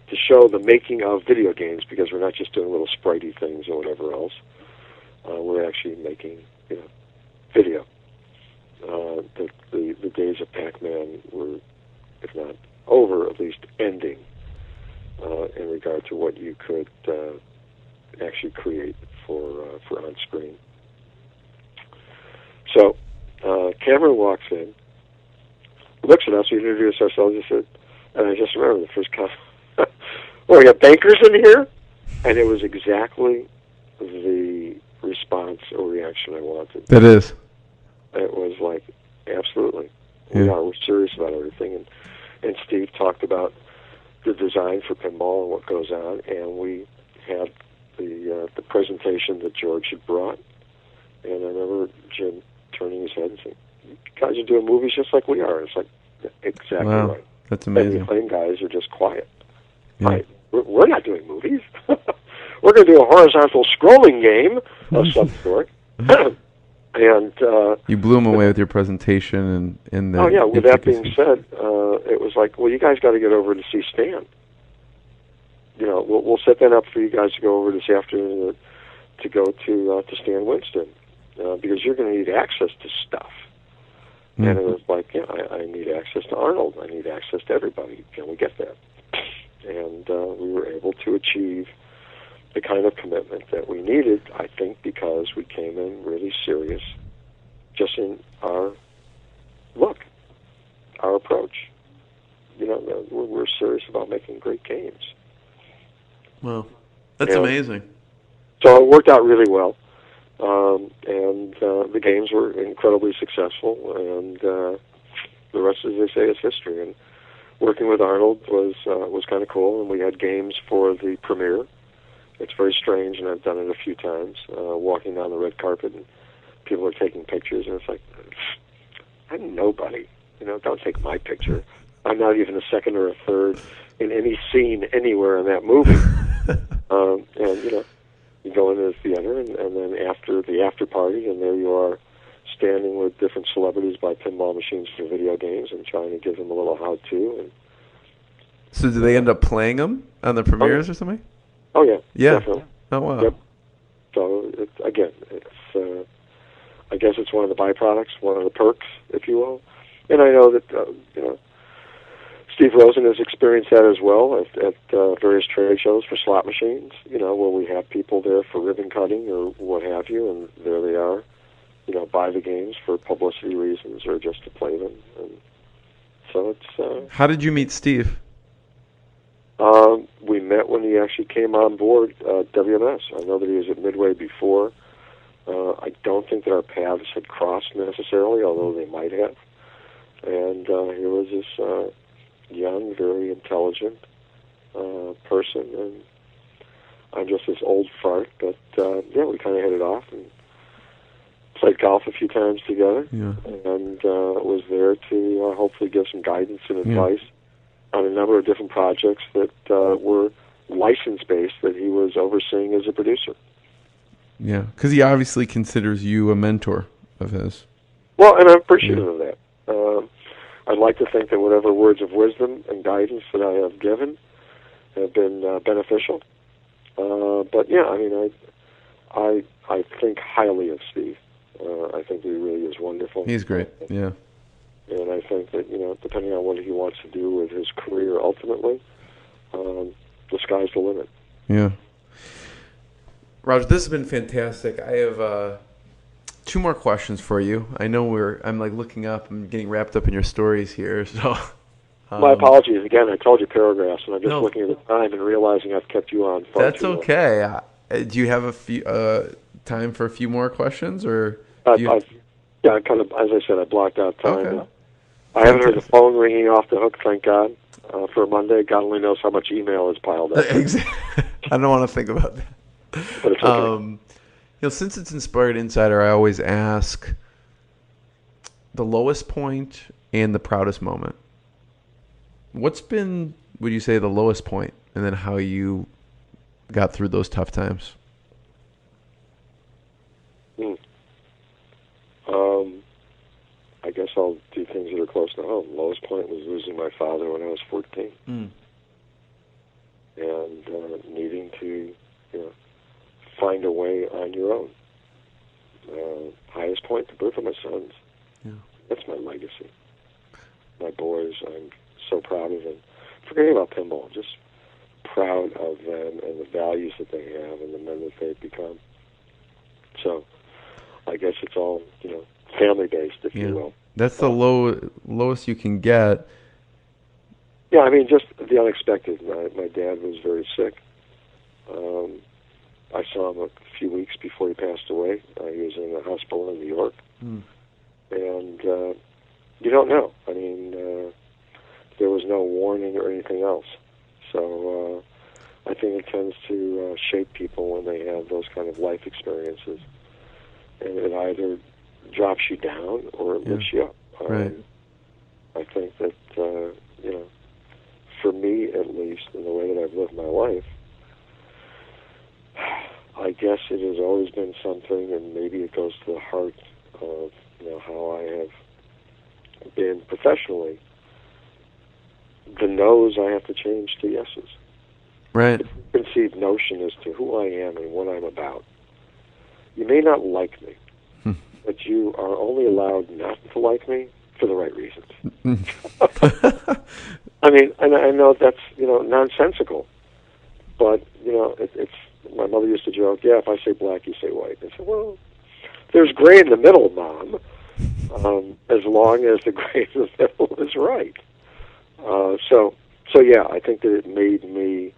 to show the making of video games, because we're not just doing little spritey things or whatever else. We're actually making, video. The days of Pac-Man were, if not over, at least ending in regard to what you could actually create for on-screen. So Cameron walks in, looks at us, we introduce ourselves, and I just remember the first comment, well, we got bankers in here? And it was exactly the response or reaction I wanted. That is. It was like, absolutely. Yeah. We're serious about everything. And Steve talked about the design for pinball and what goes on, and we had the presentation that George had brought. And I remember Jim turning his head and saying, "You guys are doing movies just like we are." It's like, exactly wow. right. That's amazing. And the acclaimed guys are just quiet. Yeah. Right. We're not doing movies. We're going to do a horizontal scrolling game of some sort. And you blew them away with your presentation and the. Oh yeah. With that being said, it was like, well, you guys got to get over to see Stan. We'll set that up for you guys to go over this afternoon to go to Stan Winston, because you're going to need access to stuff. Mm-hmm. And it was like, yeah, I need access to Arnold. I need access to everybody. Can we get that? And we were able to achieve the kind of commitment that we needed, I think, because we came in really serious just in our look, our approach. We're serious about making great games. Wow. That's amazing. So it worked out really well. And the games were incredibly successful, and the rest, as they say, is history. And working with Arnold was kind of cool, and we had games for the premiere. It's very strange, and I've done it a few times, walking down the red carpet, and people are taking pictures, and it's like, I'm nobody. Don't take my picture. I'm not even a second or a third in any scene anywhere in that movie. And, you go into the theater, and then after the after party, and there you are standing with different celebrities by pinball machines for video games and trying to give them a little how-to. And so do they end up playing them on the premieres or something? Oh, yeah. Yeah. Definitely. Oh, wow. Yep. So, it's I guess it's one of the byproducts, one of the perks, if you will. And I know that, Steve Rosen has experienced that as well at various trade shows for slot machines, where we have people there for ribbon cutting or what have you, and there they are, buy the games for publicity reasons or just to play them. And so it's... How did you meet Steve? We met when he actually came on board WMS. I know that he was at Midway before. I don't think that our paths had crossed necessarily, although they might have. And here was this young, very intelligent person, and I'm just this old fart. But we kind of hit it off and played golf a few times together, and was there to hopefully give some guidance and advice on a number of different projects that were license-based that he was overseeing as a producer. Yeah, because he obviously considers you a mentor of his. Well, and I'm appreciative of that. I'd like to think that whatever words of wisdom and guidance that I have given have been beneficial. But yeah, I mean, I think highly of Steve. I think he really is wonderful. He's great. Yeah. And I think that, depending on what he wants to do with his career ultimately, the sky's the limit. Yeah. Roger, this has been fantastic. I have 2 more questions for you. I know I'm like looking up. I'm getting wrapped up in your stories here. So, my apologies again. I told you paragraphs, and I'm just No. looking at the time and realizing I've kept you on far That's too long. okay. Do you have a few time for a few more questions, or? Yeah, I kind of, as I said, I blocked out time. Okay. I haven't heard the phone ringing off the hook, thank God, for a Monday. God only knows how much email is piled up. I don't want to think about that. But it's okay. Since it's Inspired Insider, I always ask the lowest point and the proudest moment. What's been, would you say, the lowest point, and then how you got through those tough times? I guess I'll do things that are close to home. Lowest point was losing my father when I was 14. And needing to, find a way on your own. Highest point, the birth of my sons. Yeah. That's my legacy. My boys, I'm so proud of them. Forgetting about pinball, just proud of them and the values that they have and the men that they've become. So I guess it's all, family-based, if you will. That's the lowest you can get. Yeah, I mean, just the unexpected. My dad was very sick. I saw him a few weeks before he passed away. He was in a hospital in New York. And you don't know. I mean, there was no warning or anything else. So I think it tends to shape people when they have those kind of life experiences. And it either drops you down or it lifts you up. Right. I think that, for me at least, in the way that I've lived my life, I guess it has always been something, and maybe it goes to the heart of, how I have been professionally. The no's I have to change to yeses. Right. The preconceived notion as to who I am and what I'm about. You may not like me, but you are only allowed not to like me for the right reasons. I mean, and I know that's, nonsensical, but, it's, my mother used to joke, if I say black, you say white. I said, well, there's gray in the middle, Mom, as long as the gray in the middle is right. So yeah, I think that it made me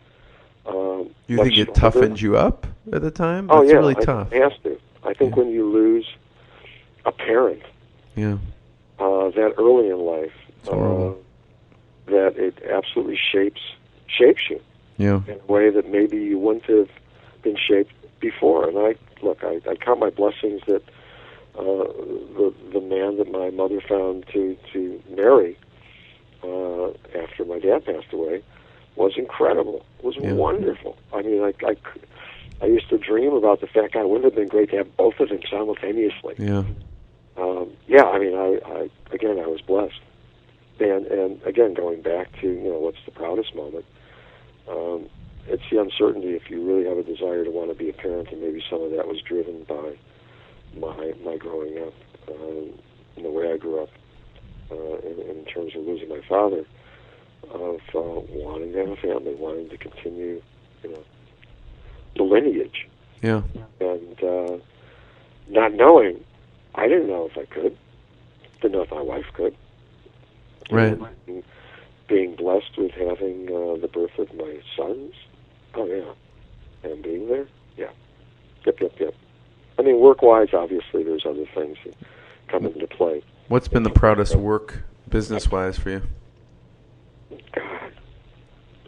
You think it toughened you up at the time? Oh, That's yeah, really tough. It has to. I think when you lose a parent that early in life, that it absolutely shapes you in a way that maybe you wouldn't have been shaped before. And I count my blessings that the man that my mother found to marry after my dad passed away was incredible. It was wonderful. I mean, I used to dream about the fact it wouldn't have been great to have both of them simultaneously. I mean, I was blessed. And again, going back to, what's the proudest moment, it's the uncertainty if you really have a desire to want to be a parent, and maybe some of that was driven by my growing up, the way I grew up, in terms of losing my father, of wanting to have a family, wanting to continue, the lineage. Yeah. And not knowing, I didn't know if I could. Didn't know if my wife could. Right. And being blessed with having the birth of my sons. Oh, yeah. And being there. Yeah. Yep. I mean, work-wise, obviously, there's other things that come into play. What's been the proudest work, business-wise, for you? God,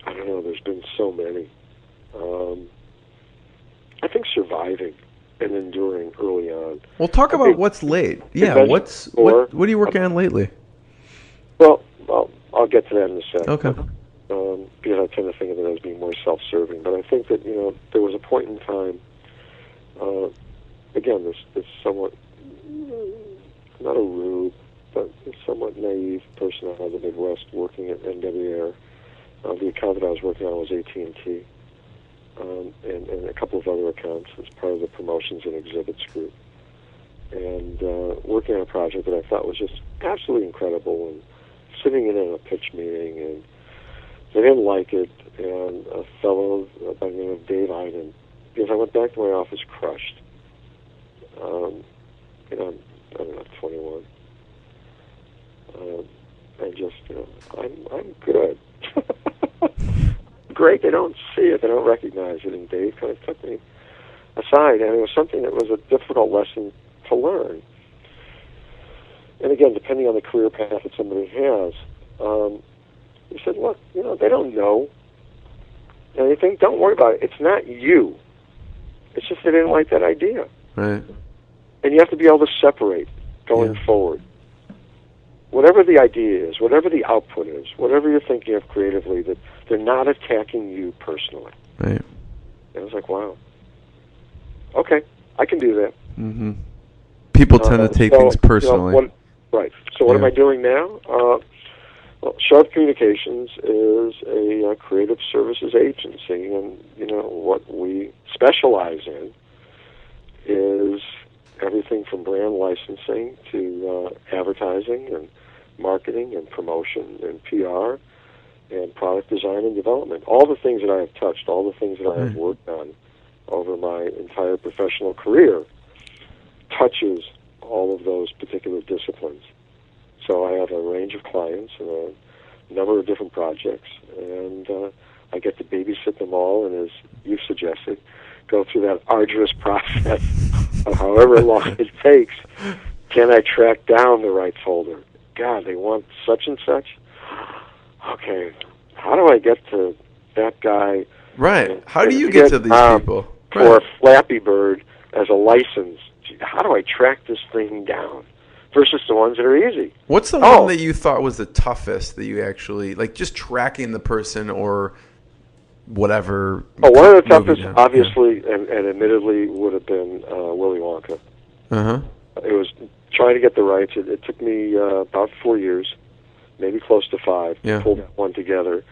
I don't know. There's been so many. I think surviving and enduring early on. Well, talk about what's late. Yeah, what are you working on lately? Well, I'll get to that in a second. Okay. Because I tend to think of it as being more self-serving. But I think that, there was a point in time, again, this somewhat, not a rude, but somewhat naive person out of the Midwest working at NWR. The account that I was working on was AT&T, and a couple of other accounts as part of the promotions and exhibits group. And working on a project that I thought was just absolutely incredible, and sitting in a pitch meeting, and they didn't like it, and a fellow by the name of Dave Iden, because I went back to my office crushed. I don't know, 21. And just, I'm good. Great, they don't see it, they don't recognize it, and Dave kind of took me aside, and it was something that was a difficult lesson to learn. And again, depending on the career path that somebody has, he said, look, they don't know anything. Don't worry about it. It's not you. It's just they didn't like that idea. Right. And you have to be able to separate going forward. Whatever the idea is, whatever the output is, whatever you're thinking of creatively, that they're not attacking you personally. Right. And I was like, wow. Okay, I can do that. Mm-hmm. People tend to take things personally. Right. So what am I doing now? Well, Sharpe Communications is a creative services agency, and what we specialize in is everything from brand licensing to advertising and marketing and promotion and PR and product design and development. All the things that I have touched, all the things that I have worked on over my entire professional career touches all of those particular disciplines. So I have a range of clients and a number of different projects, and I get to babysit them all, and as you've suggested, go through that arduous process of however long it takes. Can I track down the right folder? God, they want such and such. Okay, how do I get to that guy? Right. How do you get to these people? For Flappy Bird as a license. How do I track this thing down? Versus the ones that are easy. What's the one that you thought was the toughest that you actually, like, just tracking the person or whatever? Oh, one of the toughest, obviously, and admittedly, would have been Willy Wonka. Uh-huh. It was trying to get the rights. It took me about 4 years, maybe close to 5, to pull that one together.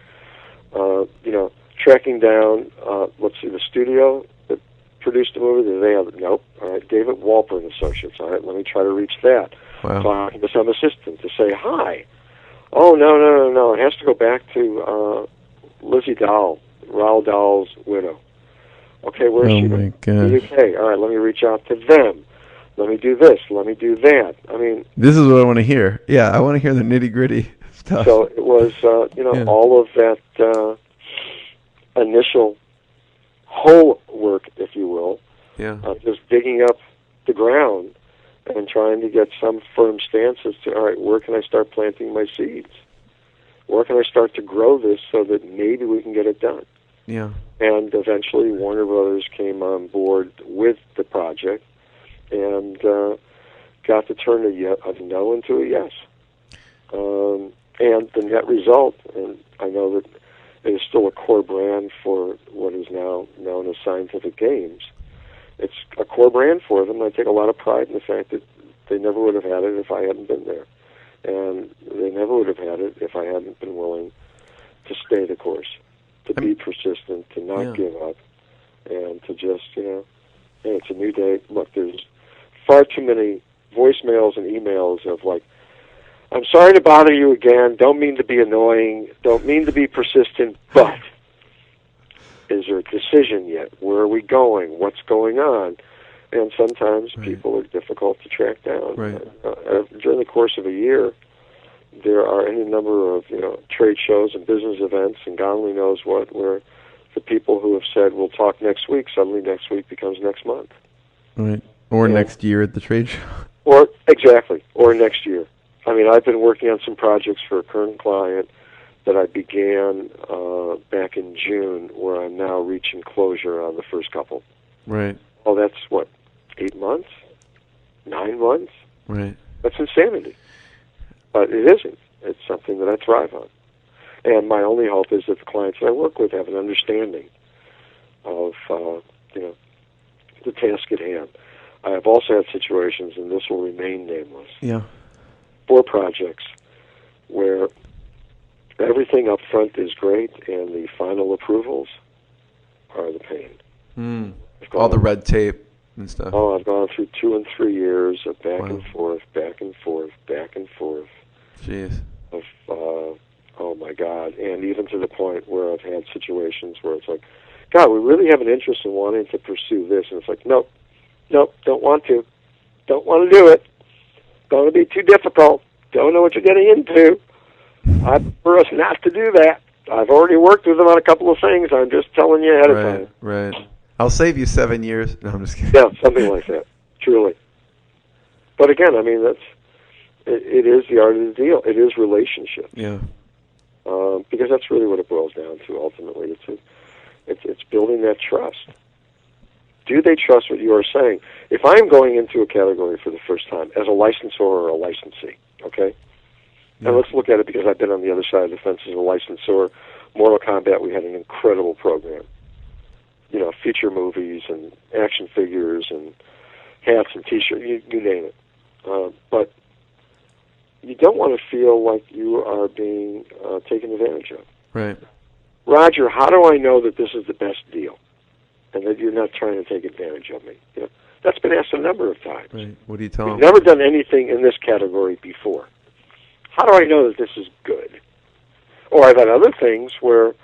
Tracking down, let's see, the studio that produced the movie. Did they have? Nope. All right, David Walper and Associates. All right, let me try to reach that. Wow. Talking to some assistant to say hi. Oh, no. It has to go back to Lizzie Dahl, Roald Dahl's widow. Okay, where is she? My gosh. The UK. All right, let me reach out to them. Let me do this. Let me do that. I mean, this is what I want to hear. Yeah, I want to hear the nitty-gritty stuff. So it was, all of that initial whole work, if you will. Yeah. Just digging up the ground and trying to get some firm stances to, all right, where can I start planting my seeds? Where can I start to grow this so that maybe we can get it done? Yeah. And eventually Warner Brothers came on board with the project and got to turn a no into a yes. And the net result, and I know that it is still a core brand for what is now known as Scientific Games. It's a core brand for them. I take a lot of pride in the fact that they never would have had it if I hadn't been there. And they never would have had it if I hadn't been willing to stay the course, to be persistent, to not give up, and to just, hey, it's a new day. Look, there's far too many voicemails and emails of like, I'm sorry to bother you again, don't mean to be annoying, don't mean to be persistent, but is there a decision yet? Where are we going? What's going on? And sometimes people are difficult to track down. Right. During the course of a year, there are any number of trade shows and business events, and God only knows what, where the people who have said, we'll talk next week, suddenly next week becomes next month. Right. Or next year at the trade show. Or next year. I mean, I've been working on some projects for a current client that I began back in June, where I'm now reaching closure on the first couple. Right. Oh, that's what, 8 months? 9 months? Right. That's insanity. But it isn't. It's something that I thrive on. And my only hope is that the clients that I work with have an understanding of, the task at hand. I have also had situations, and this will remain nameless, 4 projects where everything up front is great, and the final approvals are the pain. All the red tape and stuff. Oh, I've gone through 2 and 3 years of back and forth, back and forth, back and forth. Jeez. Of, oh my God. And even to the point where I've had situations where it's like, God, we really have an interest in wanting to pursue this. And it's like, nope, don't want to. Don't want to do it. Going to be too difficult. Don't know what you're getting into. I prefer us not to do that. I've already worked with them on a couple of things. I'm just telling you ahead of time. Right. I'll save you 7 years. No, I'm just kidding. Yeah, something like that. Truly. But again, I mean, it is the art of the deal. It is relationship. Yeah. Because that's really what it boils down to. Ultimately, it's building that trust. Do they trust what you are saying? If I'm going into a category for the first time as a licensor or a licensee, okay? Yeah. And let's look at it because I've been on the other side of the fence as a licensor. Mortal Kombat, we had an incredible program. You know, feature movies and action figures and hats and T-shirts, you name it. But you don't want to feel like you are being taken advantage of. Right. Roger, how do I know that this is the best deal and that you're not trying to take advantage of me? You know, that's been asked a number of times. Right. What do you tell them? We've never done anything in this category before. How do I know that this is good? Or I've had other things where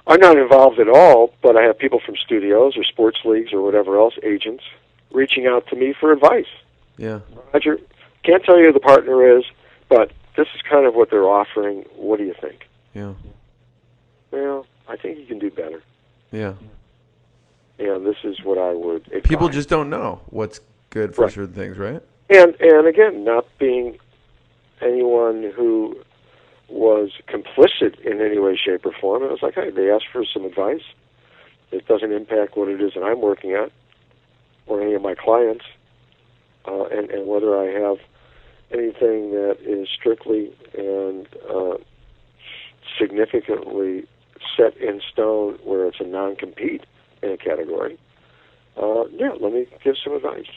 I'm not involved at all, but I have people from studios or sports leagues or whatever else, agents, reaching out to me for advice. Yeah. Roger, can't tell you who the partner is, but this is kind of what they're offering. What do you think? Yeah. Well, I think you can do better. Yeah. And this is what I would advise. People just don't know what's good for Right. certain things, right? And again, not being anyone who was complicit in any way, shape, or form. It was like, hey, they asked for some advice. It doesn't impact what it is that I'm working at or any of my clients, and whether I have anything that is strictly and significantly set in stone where it's a non-compete in a category. Let me give some advice.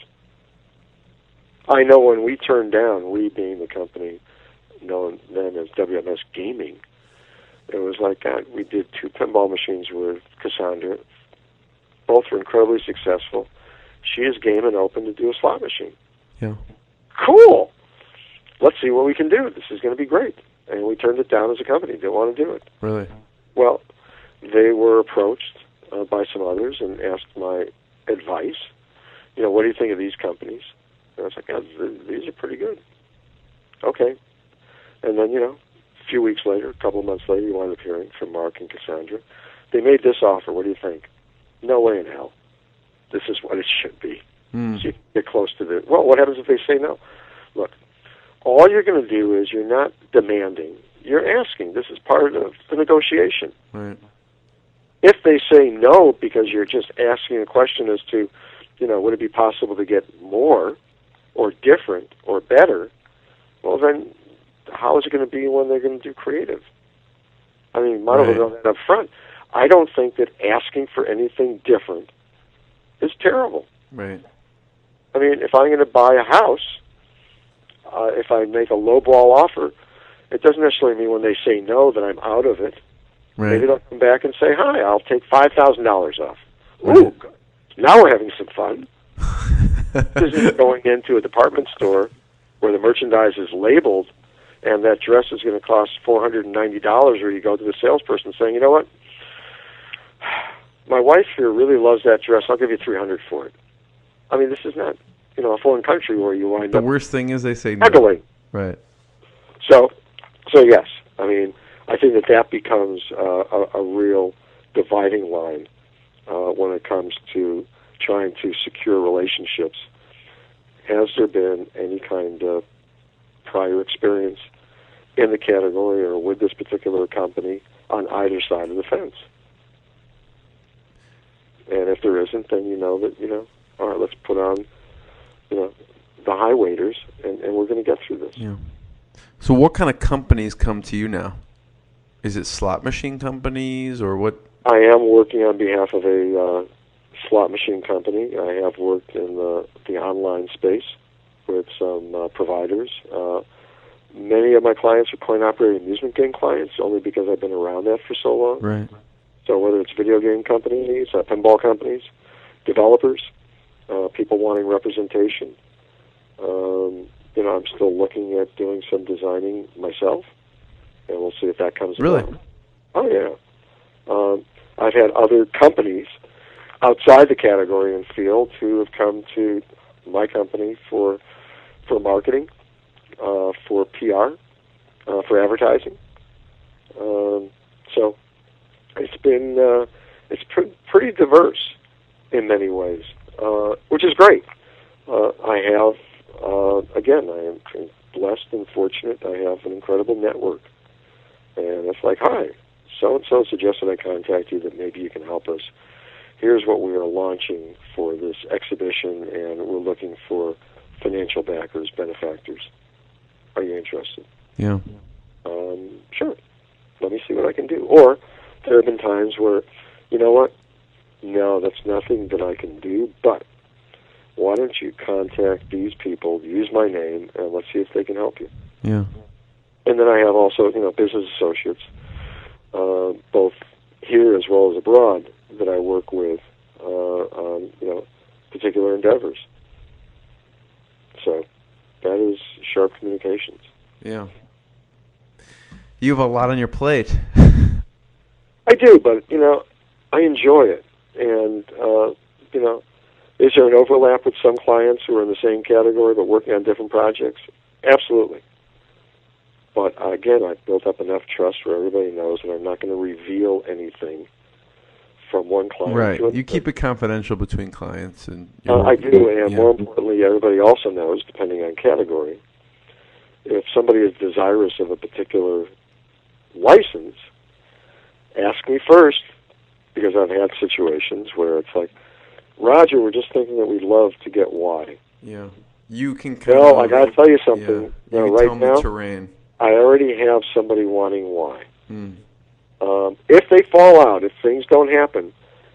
I know when we turned down, we being the company known then as WMS Gaming, it was like, God, we did 2 pinball machines with Cassandra. Both were incredibly successful. She is game and open to do a slot machine. Yeah. Cool. Let's see what we can do. This is going to be great. And we turned it down as a company. Didn't want to do it. Really? Well, they were approached by some others and asked my advice. You know, what do you think of these companies? And I was like, yeah, these are pretty good. Okay. And then, a few weeks later, a couple of months later, you wind up hearing from Mark and Cassandra. They made this offer. What do you think? No way in hell. This is what it should be. So you get close to the... Well, what happens if they say no? Look, all you're going to do is you're not demanding. You're asking. This is part of the negotiation. Right. If they say no because you're just asking a question as to, would it be possible to get more or different or better, well, then how is it going to be when they're going to do creative? I mean, might as well know that up front. I don't think that asking for anything different is terrible. Right. I mean, if I'm going to buy a house, if I make a lowball offer, it doesn't necessarily mean when they say no that I'm out of it. Right. Maybe they'll come back and say, hi, I'll take $5,000 off. Right. Ooh, good. Now we're having some fun. This is going into a department store where the merchandise is labeled and that dress is going to cost $490, or you go to the salesperson saying, you know what, my wife here really loves that dress. I'll give you $300 for it. I mean, this is not, a foreign country where you wind up... The worst thing is they say no. Haggling. Right. So yes, I mean, I think that becomes a real dividing line when it comes to trying to secure relationships. Has there been any kind of prior experience in the category or with this particular company on either side of the fence? And if there isn't, then you know that, all right, let's put on, the high waiters, and we're going to get through this. Yeah. So what kind of companies come to you now? Is it slot machine companies or what? I am working on behalf of a slot machine company. I have worked in the online space with some providers. Many of my clients are coin-operated amusement game clients only because I've been around that for so long. Right. So whether it's video game companies, pinball companies, developers, people wanting representation, I'm still looking at doing some designing myself, and we'll see if that comes Really? about. Oh, yeah. I've had other companies outside the category and field who have come to my company for marketing, for PR, for advertising. So it's been pretty diverse in many ways, which is great. I have, again, I am blessed and fortunate. I have an incredible network. And it's like, hi, so-and-so suggested I contact you that maybe you can help us. Here's what we are launching for this exhibition, and we're looking for financial backers, benefactors. Are you interested? Yeah. Sure. Let me see what I can do. Or there have been times where, you know what? No, that's nothing that I can do, but why don't you contact these people, use my name, and let's see if they can help you. Yeah. And then I have also, business associates, both here as well as abroad, that I work with on, particular endeavors. So that is Sharpe Communications. Yeah. You have a lot on your plate. I do, but, I enjoy it. And, is there an overlap with some clients who are in the same category but working on different projects? Absolutely. But, again, I've built up enough trust where everybody knows that I'm not going to reveal anything from one client Right. to another. You keep it confidential between clients. And I do, and more importantly, everybody also knows, depending on category, if somebody is desirous of a particular license, ask me first, because I've had situations where it's like, Roger, we're just thinking that we'd love to get Y. Yeah. You can I got to tell you something. Yeah. You can right tell me now, terrain. I already have somebody wanting Y. Hmm. If they fall out, if things don't happen,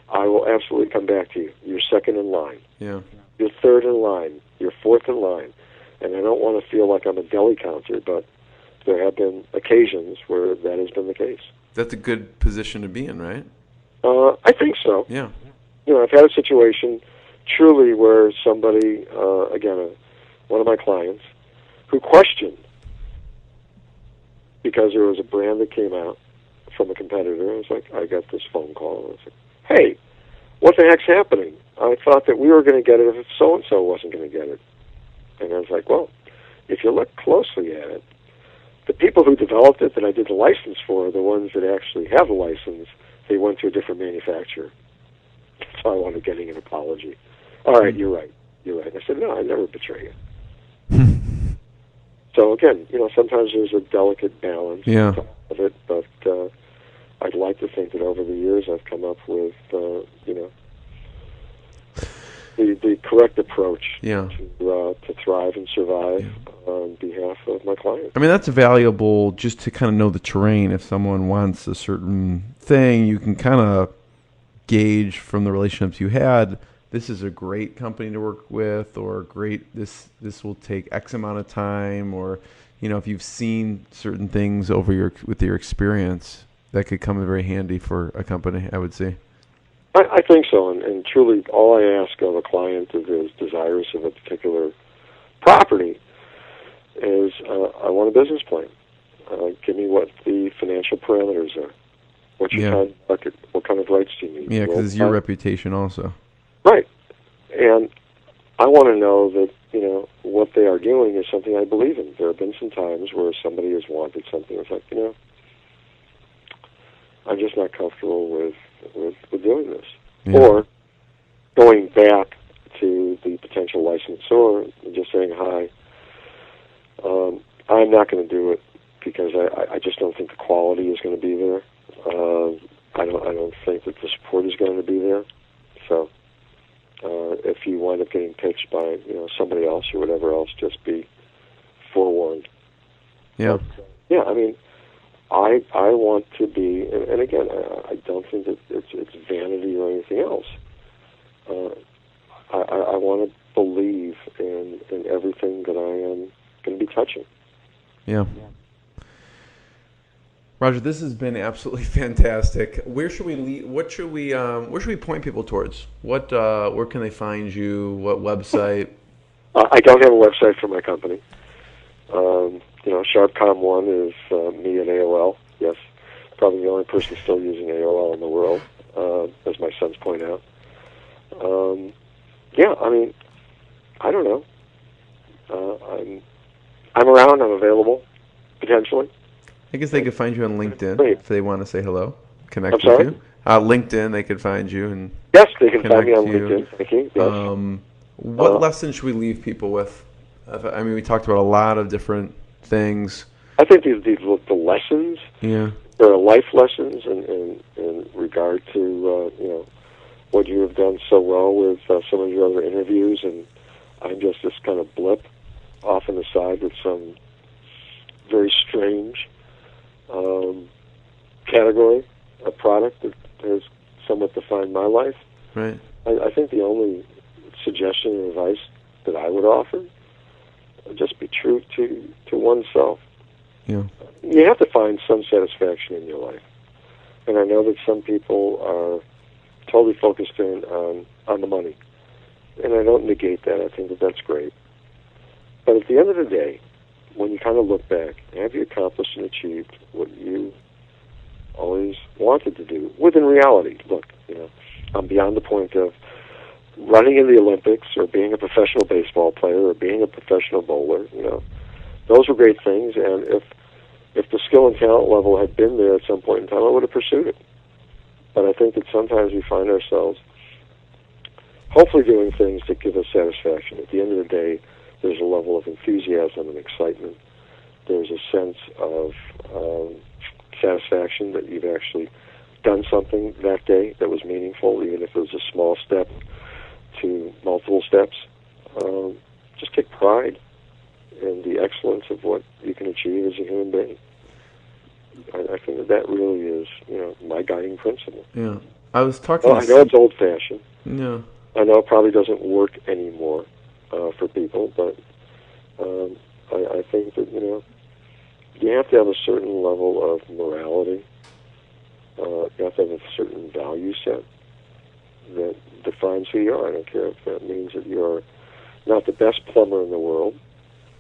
I will absolutely come back to you. You're second in line. Yeah. You're third in line. You're fourth in line. And I don't want to feel like I'm a deli counter, but there have been occasions where that has been the case. That's a good position to be in, right? I think so. Yeah. I've had a situation truly where somebody, again, one of my clients, who questioned because there was a brand that came out from a competitor. I was like, I got this phone call. And I was like, hey, what the heck's happening? I thought that we were going to get it if so-and-so wasn't going to get it. And I was like, well, if you look closely at it, the people who developed it that I did the license for are the ones that actually have the license. They went to a different manufacturer. So I wound up getting an apology. All right, you're right. You're right. I said, no, I never betray you. So again, sometimes there's a delicate balance of it, but I'd like to think that over the years I've come up with, the correct approach to thrive and survive on behalf of my clients. I mean, that's valuable just to kind of know the terrain. If someone wants a certain thing, you can kind of gauge from the relationships you had, this is a great company to work with, or this will take X amount of time, or if you've seen certain things with your experience, that could come in very handy for a company, I would say. I think so, and truly all I ask of a client that is desirous of a particular property is I want a business plan. Give me what the financial parameters are. What's your time bucket? What kind of rights do you need? Yeah, because it's your reputation also. Right. And I want to know that, what they are doing is something I believe in. There have been some times where somebody has wanted something. It's like, I'm just not comfortable with doing this. Yeah. Or going back to the potential licensor and just saying, hi, I'm not going to do it because I just don't think the quality is going to be there. I don't think that the support is going to be there. So if you wind up getting pitched by somebody else or whatever else, just be forewarned. Yeah. But, I mean, I want to be, and again, I don't think that it's vanity or anything else. I want to believe in everything that I am going to be touching. Yeah. Roger, this has been absolutely fantastic. Where should we lead? Where should we point people towards? Where can they find you? What website? I don't have a website for my company. SharpeCom1 is me and AOL. Yes, probably the only person still using AOL in the world, as my sons point out. I mean, I don't know. I'm around. I'm available, potentially. I guess they could find you on LinkedIn Great. if they want to say hello, connect I'm with sorry? you. LinkedIn, they could find you and Yes, they can find me on connect you. LinkedIn. Thank you. Yes. What lesson should we leave people with? I mean, we talked about a lot of different things. I think the lessons, Yeah. there are life lessons in regard to what you have done so well with some of your other interviews, and I'm just this kind of blip off on the side with some very strange category, a product that has somewhat defined my life. Right. I think the only suggestion and advice that I would offer would just be true to oneself. Yeah. You have to find some satisfaction in your life. And I know that some people are totally focused in on the money. And I don't negate that. I think that that's great. But at the end of the day, when you kind of look back, have you accomplished and achieved what you always wanted to do? Within reality, look, I'm beyond the point of running in the Olympics or being a professional baseball player or being a professional bowler. Those were great things, and if the skill and talent level had been there at some point in time, I would have pursued it. But I think that sometimes we find ourselves hopefully doing things that give us satisfaction. At the end of the day, there's a level of enthusiasm and excitement. There's a sense of satisfaction that you've actually done something that day that was meaningful, even if it was a small step to multiple steps. Just take pride in the excellence of what you can achieve as a human being. I think that really is, my guiding principle. Yeah. I was talking I know it's old-fashioned. Yeah. I know it probably doesn't work anymore for people, but I think that, you have to have a certain level of morality. You have to have a certain value set that defines who you are. I don't care if that means that you're not the best plumber in the world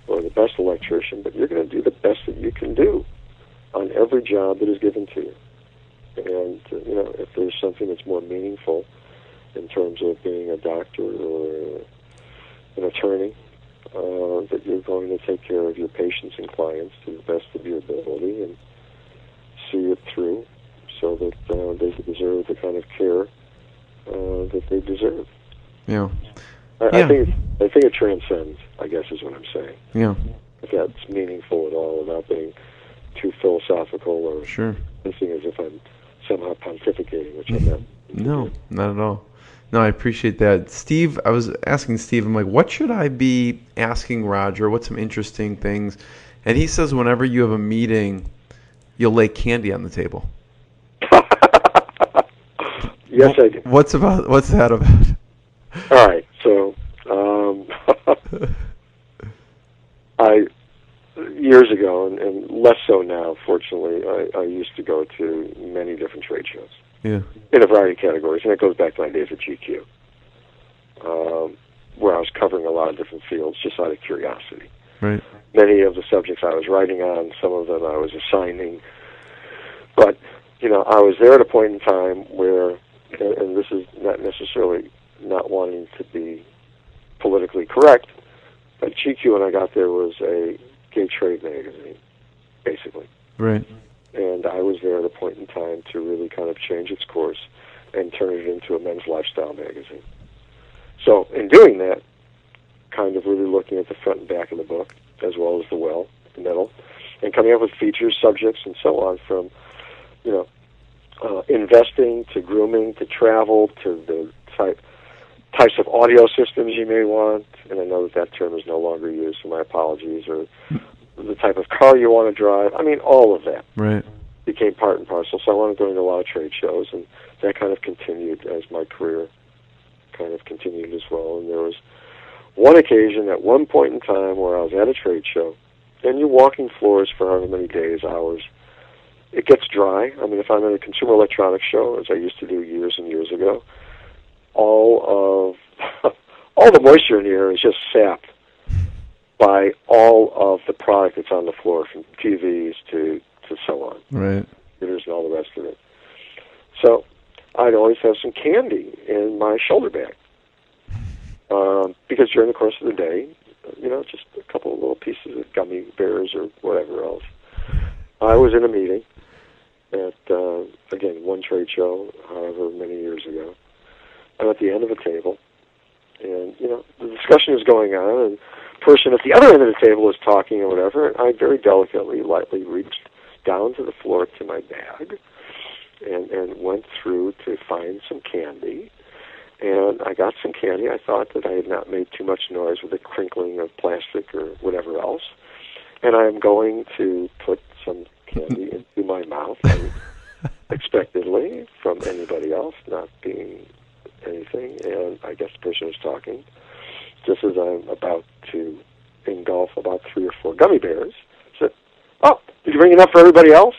or the best electrician, but you're going to do the best that you can do on every job that is given to you. And, if there's something that's more meaningful in terms of being a doctor or an attorney, that you're going to take care of your patients and clients to the best of your ability and see it through so that they deserve the kind of care that they deserve. Yeah. I think it transcends, I guess is what I'm saying. Yeah. If that's meaningful at all without being too philosophical or Sure. thinking as if I'm somehow pontificating, which I'm not. No, not at all. No, I appreciate that. Steve, I was asking Steve, I'm like, what should I be asking Roger? What's some interesting things? And he says whenever you have a meeting, you'll lay candy on the table. Yes, I do. What's that about? All right, so years ago, and less so now, fortunately, I used to go to many different trade shows. Yeah. In a variety of categories, and it goes back to my days at GQ, where I was covering a lot of different fields just out of curiosity. Right. Many of the subjects I was writing on, some of them I was assigning, but I was there at a point in time where, and this is not necessarily not wanting to be politically correct, but GQ when I got there was a gay trade magazine, basically. Right. And I was there at a point in time to really kind of change its course and turn it into a men's lifestyle magazine. So in doing that, kind of really looking at the front and back of the book, as well as the middle, and coming up with features, subjects, and so on, from investing to grooming to travel to the types of audio systems you may want, and I know that term is no longer used, so my apologies, or the type of car you want to drive. I mean, all of that became part and parcel. So I wanted going to a lot of trade shows, and that kind of continued as my career kind of continued as well. And there was one occasion at one point in time where I was at a trade show, and you're walking floors for however many days, hours. It gets dry. I mean, if I'm at a consumer electronics show, as I used to do years and years ago, all the moisture in the air is just sapped by all of the product that's on the floor, from TVs to so on. Right. Computers and all the rest of it. So I'd always have some candy in my shoulder bag. because during the course of the day, just a couple of little pieces of gummy bears or whatever else. I was in a meeting at, again, one trade show, however many years ago. I'm at the end of a table, and, the discussion is going on, and the person at the other end of the table is talking or whatever, and I very delicately, lightly reached down to the floor to my bag and went through to find some candy. And I got some candy. I thought that I had not made too much noise with the crinkling of plastic or whatever else. And I'm going to put some candy into my mouth unexpectedly from anybody else, not being anything. And I guess the person was talking. Just as I'm about to engulf about 3 or 4 gummy bears, I said, "Oh, did you bring enough for everybody else?"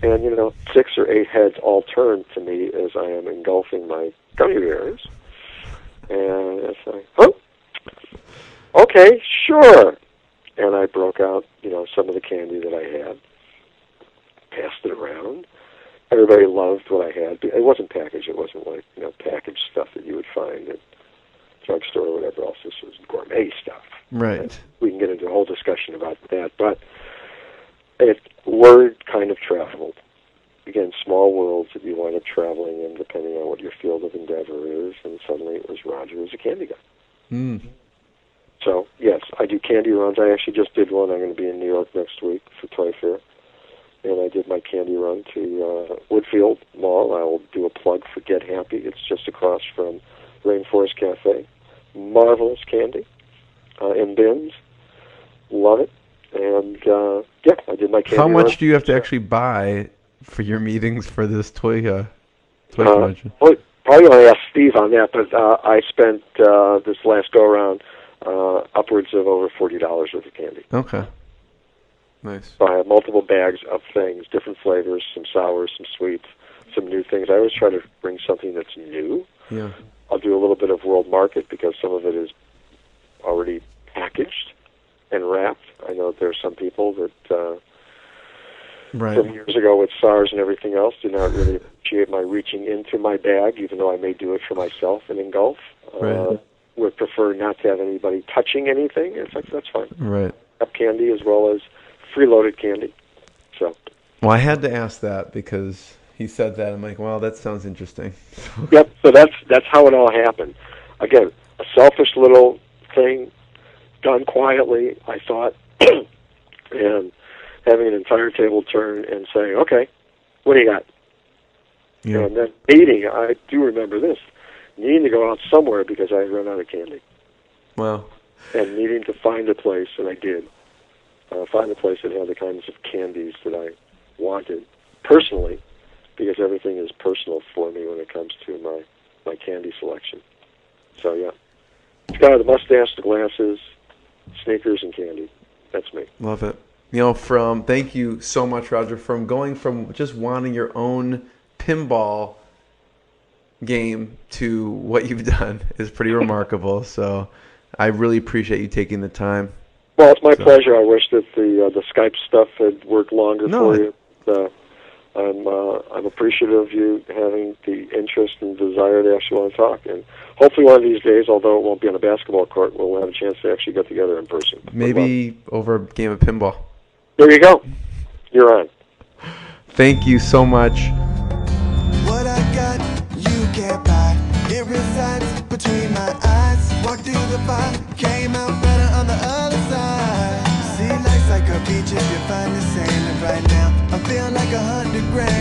And, 6 or 8 heads all turned to me as I am engulfing my gummy bears. And I said, "Oh, okay, sure." And I broke out, some of the candy that I had, passed it around. Everybody loved what I had. It wasn't packaged. It wasn't like, packaged stuff that you would find at a drugstore or whatever else. This was gourmet stuff. Right. And we can get into a whole discussion about that. But word kind of traveled. Again, small worlds that you wind up traveling in depending on what your field of endeavor is, and suddenly it was Roger as a candy guy. Mm. So, yes, I do candy runs. I actually just did one. I'm going to be in New York next week for Toy Fair. And I did my candy run to Woodfield Mall. I will do a plug for Get Happy. It's just across from Rainforest Cafe. Marvelous candy in bins. Love it. And, I did my candy How much run. do you have to actually buy for your meetings for this toy convention? Probably want to ask Steve on that, but I spent this last go-around upwards of over $40 worth of candy. Okay. Nice. So I have multiple bags of things, different flavors, some sours, some sweets, some new things. I always try to bring something that's new. Yeah. I'll do a little bit of world market because some of it is already packaged and wrapped. I know that there are some people that Right. from years ago with SARS and everything else do not really appreciate my reaching into my bag, even though I may do it for myself and engulf. Right. Would prefer not to have anybody touching anything. It's like, that's fine. Right. Up candy as well as freeloaded candy. So. Well, I had to ask that because he said that. I'm like, well, that sounds interesting. Yep. So that's how it all happened. Again, a selfish little thing done quietly, I thought, and having an entire table turn and saying, "Okay, what do you got?" Yeah. And then meeting, I do remember this, needing to go out somewhere because I had run out of candy. Wow. And needing to find a place, and I did. Find a place that had the kinds of candies that I wanted personally, because everything is personal for me when it comes to my candy selection. So, yeah. It's got the mustache, the glasses, sneakers, and candy. That's me. Love it. Thank you so much, Roger, from going from just wanting your own pinball game to what you've done is pretty remarkable. So I really appreciate you taking the time. Well, it's my pleasure. I wish that the Skype stuff had worked longer for you. I'm appreciative of you having the interest and desire to actually want to talk. And hopefully one of these days, although it won't be on a basketball court, we'll have a chance to actually get together in person. Maybe over a game of pinball. There you go. You're on. Thank you so much. What I got, you can't buy. It resides between my eyes. Walked through the fire, came out better on the other side. See, life's like a beach if you find the sand. And right now, I feel like 100 grand.